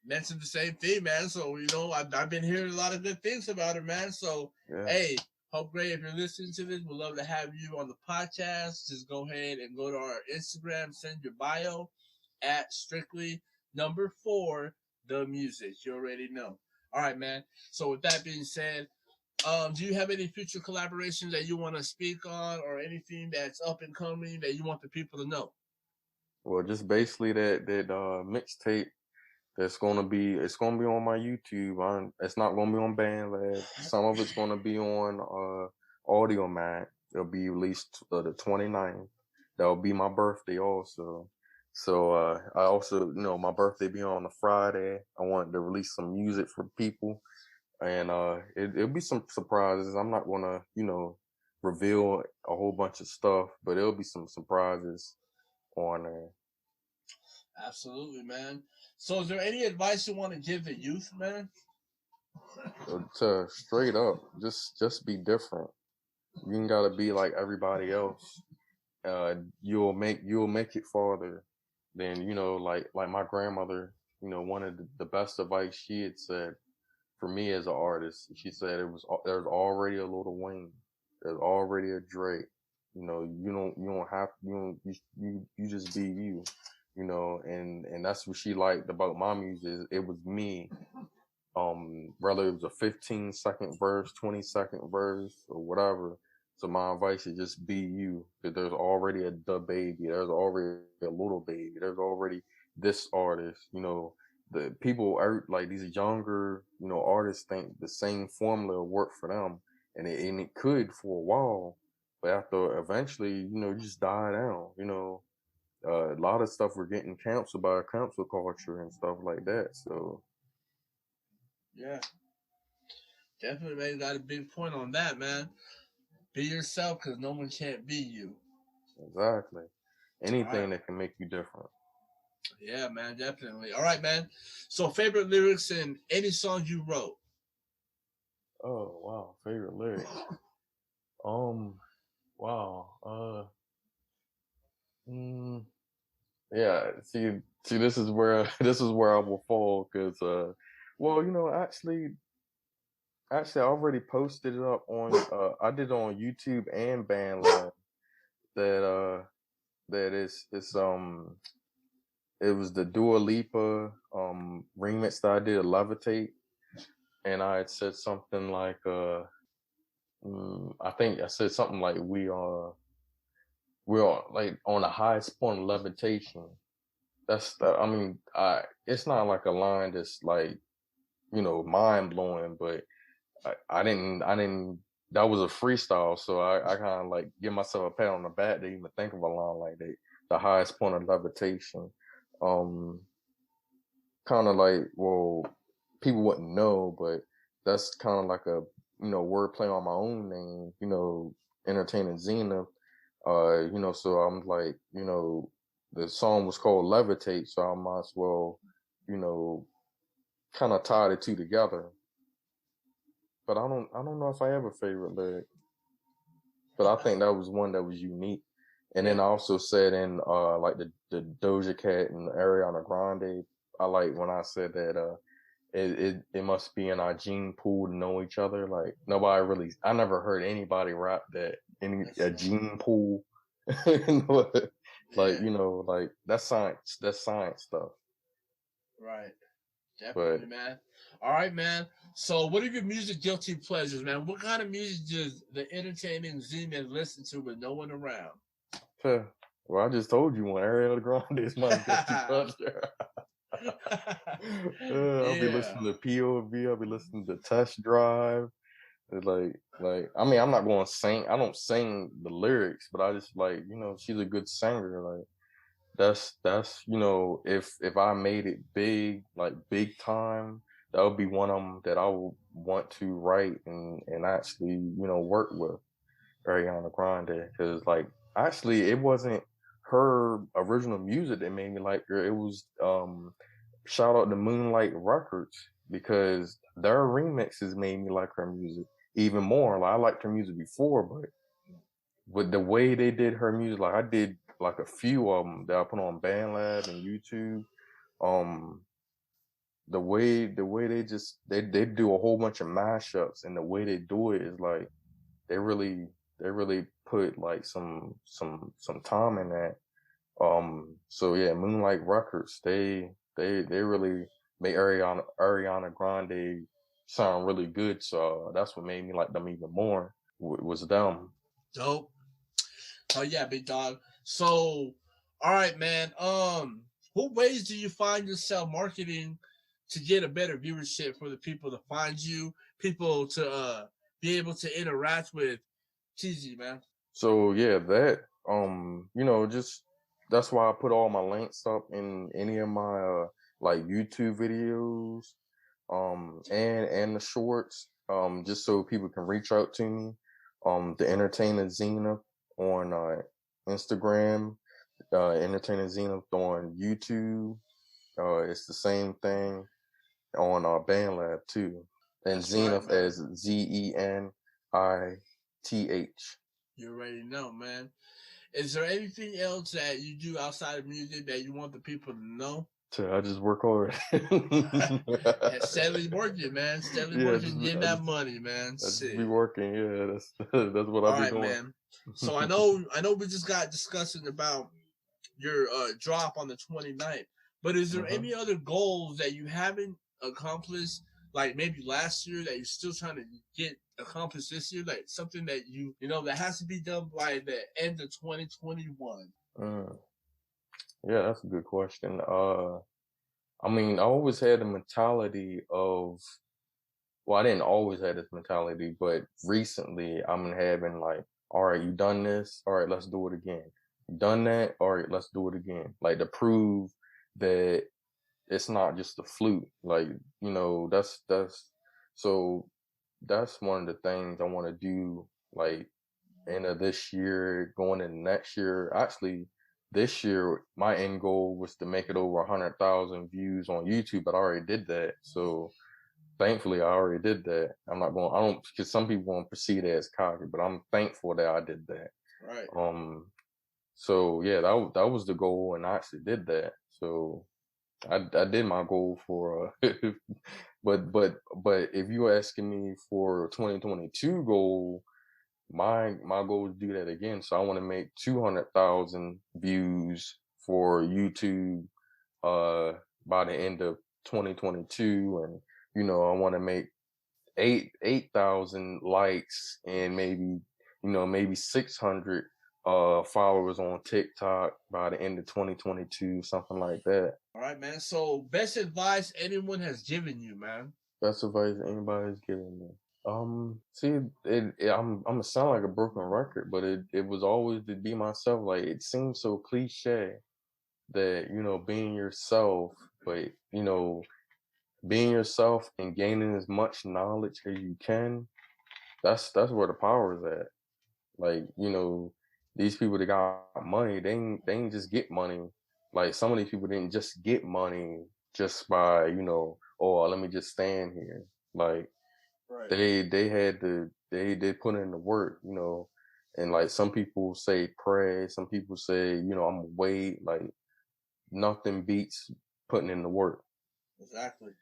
mentioned the same thing, man. So, I've been hearing a lot of good things about her, man. So, Yeah. hey, Hope Gray, if you're listening to this, we'd love to have you on the podcast. Just go ahead and go to our Instagram, send your bio at strictly number 4 the music. You already know. All right, man. So with that being said, do you have any future collaborations that you want to speak on, or anything that's up and coming that you want the people to know? Well, just basically that mixtape it's gonna be on my YouTube. It's not gonna be on BandLab. Some of it's gonna be on Audio Mac. It'll be released the 29th. That'll be my birthday also. So I also, my birthday being on a Friday, I wanted to release some music for people, and it'll be some surprises. I'm not gonna, reveal a whole bunch of stuff, but it'll be some surprises on there. Absolutely, man. So, is there any advice you want to give the youth, man? To straight up, just be different. You ain't gotta be like everybody else. You'll make it farther than like my grandmother. One of the best advice she had said for me as an artist. She said there's already a Lil Wayne, there's already a Drake. You don't have you just be you. And that's what she liked about my music. It was me. Whether it was a 15-second verse, 20-second verse, or whatever. So my advice is just be you. Because there's already a the baby, there's already a little baby, there's already this artist. The people are like these younger, artists think the same formula will work for them, and it could for a while, but after eventually, you just die down. A lot of stuff we're getting canceled by cancel culture and stuff like that. So Yeah, definitely, man. Got a big point on that, man. Be yourself, because no one can't be you. exactly. Anything Right. that can make you different. Yeah, man, definitely. All right, man. So, favorite lyrics in any song you wrote? Oh wow, favorite lyrics. Wow. Mm, yeah. See, this is where this is where I will fall because well, actually, I already posted it up on I did it on YouTube and BandLab that that it was the Dua Lipa remix that I did, Levitate, and I had said something like I think I said something like we're like on the highest point of levitation. I mean, it's not like a line that's like, mind blowing, but I didn't, that was a freestyle. So I kind of like give myself a pat on the back to even think of a line like that. The highest point of levitation. Kind of like, well, people wouldn't know, but that's kind of like a, wordplay on my own name, entertaining Zenith. So I'm like, the song was called Levitate, so I might as well, you know, kind of tie the two together. But I don't know if I have a favorite lyric. But I think that was one that was unique. And then I also said in like the Doja Cat and Ariana Grande, I like when I said that it must be in our gene pool to know each other. Like I never heard anybody rap that in a gene pool. Like, like that's science stuff. Right. Definitely, man. All right, man. So what are your music guilty pleasures, man? What kind of music does the entertaining Z-Man listen to with no one around? Well, I just told you one. Ariana Grande is my guilty pleasure. I'll be listening to POV. I'll be listening to Test Drive. Like I mean, I'm not going to sing. I don't sing the lyrics, but I just like, she's a good singer. Like that's if I made it big, like big time, that would be one of them that I would want to write and actually work with Ariana Grande, because like actually it wasn't her original music that made me like her. It was shout out to Moonlight Records, because their remixes made me like her music even more. Like I liked her music before, but the way they did her music, like I did like a few of them that I put on BandLab and YouTube. The way they do a whole bunch of mashups, and the way they do it is like they really put like some time in that. So yeah, Moonlight Records, they really made Ariana Grande sound really good. So that's what made me like them even more. Was them. Dope. Oh yeah, big dog. So, all right, man. What ways do you find yourself marketing to get a better viewership for the people to find you, people to be able to interact with TZ, man? So yeah, that just that's why I put all my links up in any of my like YouTube videos, and the shorts, just so people can reach out to me. The Entertainer Zenith on Instagram, Entertainer Zenith on YouTube. It's the same thing on BandLab too, and That's Zenith right, as ZENITH. You already know, man. Is there anything else that you do outside of music that you want the people to know? I just work hard. Steadily working, man. Steadily working, getting that money, man. I just be working. Yeah, that's what I be doing. Man. So I know we just got discussing about your drop on the 29th, but is there any other goals that you haven't accomplished, like maybe last year, that you're still trying to get accomplished this year, like something that that has to be done by the end of 2021? Yeah, that's a good question. I mean, I always had the mentality of, well, I didn't always have this mentality, but recently I'm having like, all right, you done this, all right, let's do it again. You done that, all right, let's do it again. Like to prove that it's not just a fluke. Like, so that's one of the things I want to do, like end of this year, going into next year. Actually, this year, my end goal was to make it over 100,000 views on YouTube, but I already did that. So thankfully, I already did that. I don't, because some people won't perceive it as cocky, but I'm thankful that I did that. Right. So yeah, that was the goal, and I actually did that. So I did my goal for, but if you're asking me for 2022 goal, my goal is to do that again. So I want to make 200,000 views for YouTube by the end of 2022, and I want to make 8,000 likes and maybe 600 followers on TikTok by the end of 2022, something like that. All right, man. So, best advice anyone has given you, man. Best advice anybody's given me. See, I'm gonna sound like a broken record, but it was always to be myself. Like, it seems so cliche that, being yourself, but, being yourself and gaining as much knowledge as you can, that's where the power is at. Like, these people that got money, they ain't just get money. Like, some of these people didn't just get money just by, oh, let me just stand here. Like, Right. they had to they put in the work, and like some people say pray, some people say, I'm gonna wait. Like, nothing beats putting in the work. Exactly.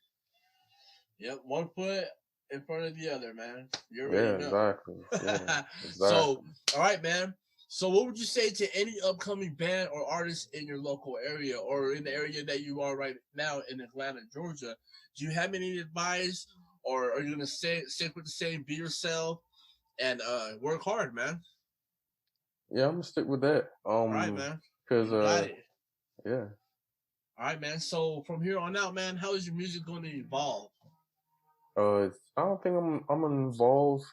Yep, one foot in front of the other, man. You already know. Exactly. Yeah, exactly. So, all right, man. So, what would you say to any upcoming band or artist in your local area or in the area that you are right now in Atlanta, Georgia? Do you have any advice, or are you gonna stick with the same, be yourself, and work hard, man? Yeah, I'm gonna stick with that. All right, man. Because You got it. yeah. All right, man. So from here on out, man, how is your music going to evolve? I don't think I'm involved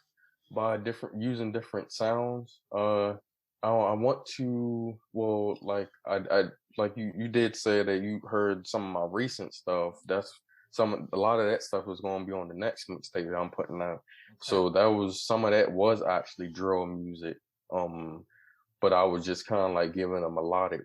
by using different sounds. I want to, well, like I like you did say that you heard some of my recent stuff. A lot of that stuff is going to be on the next mixtape that I'm putting out. Okay. So some of that was actually drill music. But I was just kind of like giving a melodic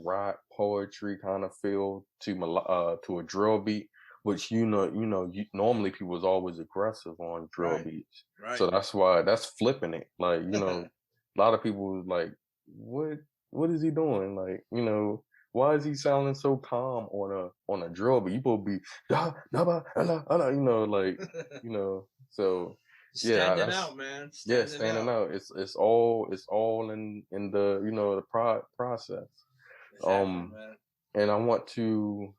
rap poetry kind of feel to a drill beat, which normally people was always aggressive on drill beats. Right. So that's flipping it. Like, a lot of people was like, what is he doing? Like, why is he sounding so calm on a drill beat? You supposed to be so Standing out, man. Standing out. It's all in the the process. Exactly, man. And I want to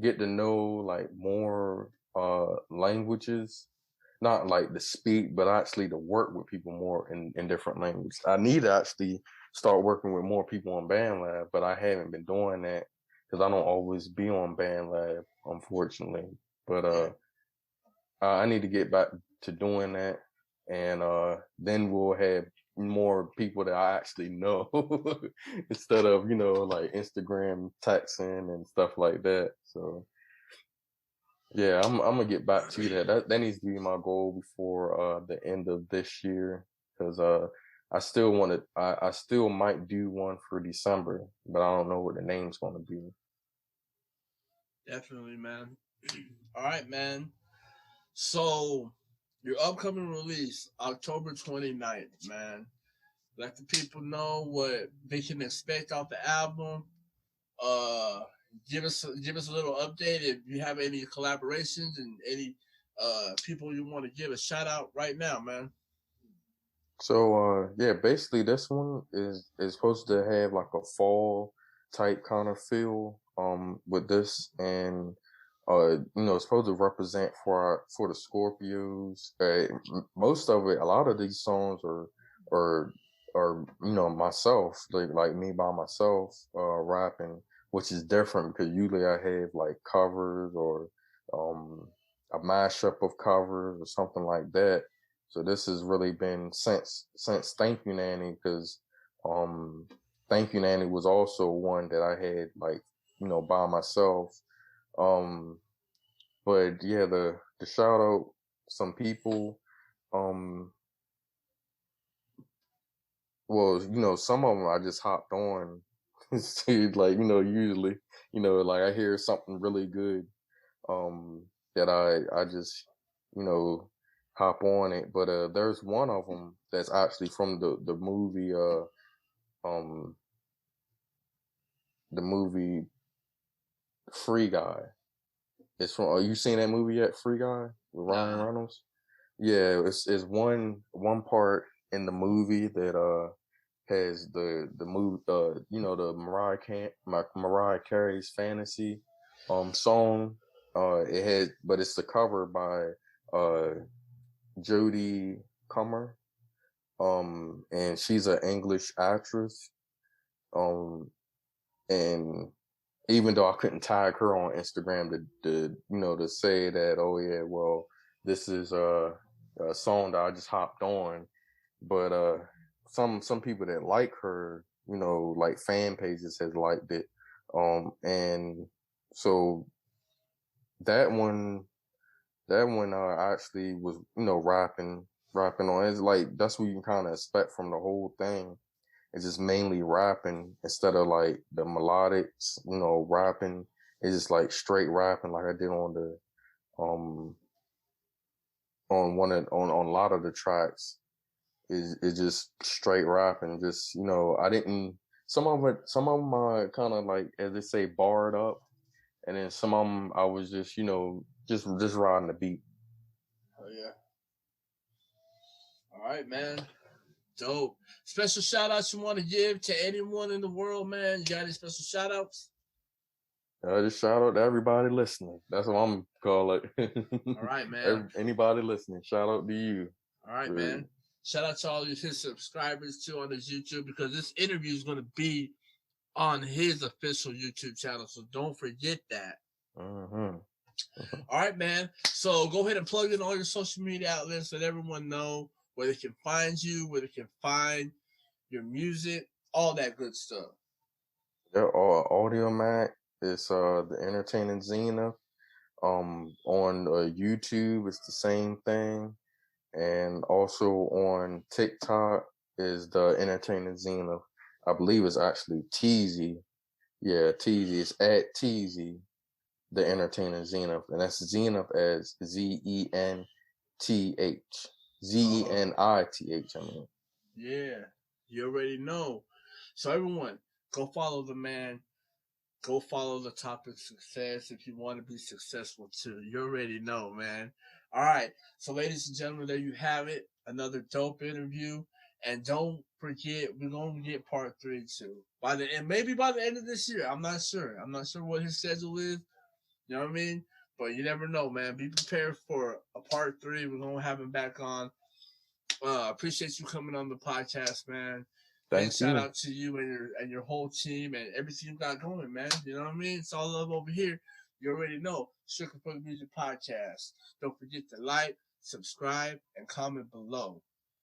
get to know like more languages, not like to speak, but actually to work with people more in different languages. I need to actually start working with more people on BandLab, but I haven't been doing that because I don't always be on BandLab, unfortunately. But I need to get back to doing that, and then we'll have more people that I actually know instead of like Instagram texting and stuff like that. So yeah, I'm gonna get back to that. That needs to be my goal before the end of this year, because I still might do one for December, but I don't know what the name's gonna be. Definitely, man. All right, man. So, your upcoming release, October 29th, man. Let the people know what they can expect off the album. Give us a little update if you have any collaborations and any people you want to give a shout out right now, man. So yeah, basically this one is supposed to have like a fall type kind of feel with this, and it's supposed to represent for the Scorpios. Most of it, a lot of these songs are myself, like me by myself rapping, which is different because usually I have like covers or a mashup of covers or something like that. So this has really been since Thank You Nanny, because Thank You Nanny was also one that I had like by myself. But yeah, the shout out some people. Well, some of them I just hopped on. See, like usually, like I hear something really good, that I just hop on it. But there's one of them that's actually from the movie um the movie Free Guy. It's from. Are you seen that movie yet? Free Guy with Ryan Reynolds. Yeah, it's one part in the movie that has the movie the Mariah Carey's Fantasy song. But it's the cover by Jodie Comer. And she's an English actress. And even though I couldn't tag her on Instagram to say that, oh yeah, well, this is a song that I just hopped on, but some people that like her, like fan pages has liked it, and so that one actually was rapping on. It's like that's what you can kind of expect from the whole thing. It's just mainly rapping instead of like the melodics, rapping. It's just like straight rapping, like I did on the on a lot of the tracks. Is just straight rapping. Just I didn't. Some of them are kind of like, as they say, barred up, and then some of them I was just just riding the beat. Oh yeah. All right, man. Dope. Special shout outs you want to give to anyone in the world, man? You got any special shout outs? Just shout out to everybody listening. That's what I'm call it. All right, man. Anybody listening, shout out to you. All right, man. Shout out to all his subscribers too on his YouTube, because this interview is going to be on his official YouTube channel, so don't forget that. Mm-hmm. All right, man. So go ahead and plug in all your social media outlets, let everyone know where they can find you, where they can find your music, all that good stuff. Yeah, Audio Mac is the Entertaining Zenith. On YouTube, it's the same thing, and also on TikTok is the Entertaining Zenith. I believe it's actually Teezy. Yeah, Teezy. It's at Teezy, the Entertaining Zenith, and that's Zenith as Zenith. Zenith. I mean. Yeah, you already know. So everyone, go follow the man. Go follow the Topic Success if you want to be successful too. You already know, man. All right. So ladies and gentlemen, there you have it. Another dope interview. And don't forget, we're going to get part 3 too. Maybe by the end of this year. I'm not sure. I'm not sure what his schedule is. You know what I mean? But you never know, man. Be prepared for a part 3. We're going to have him back on. Appreciate you coming on the podcast, man. Thank Shout you. out to you and your whole team and everything you got going, man. You know what I mean? It's all love over here. You already know. Strictly for the Music Podcast. Don't forget to like, subscribe, and comment below.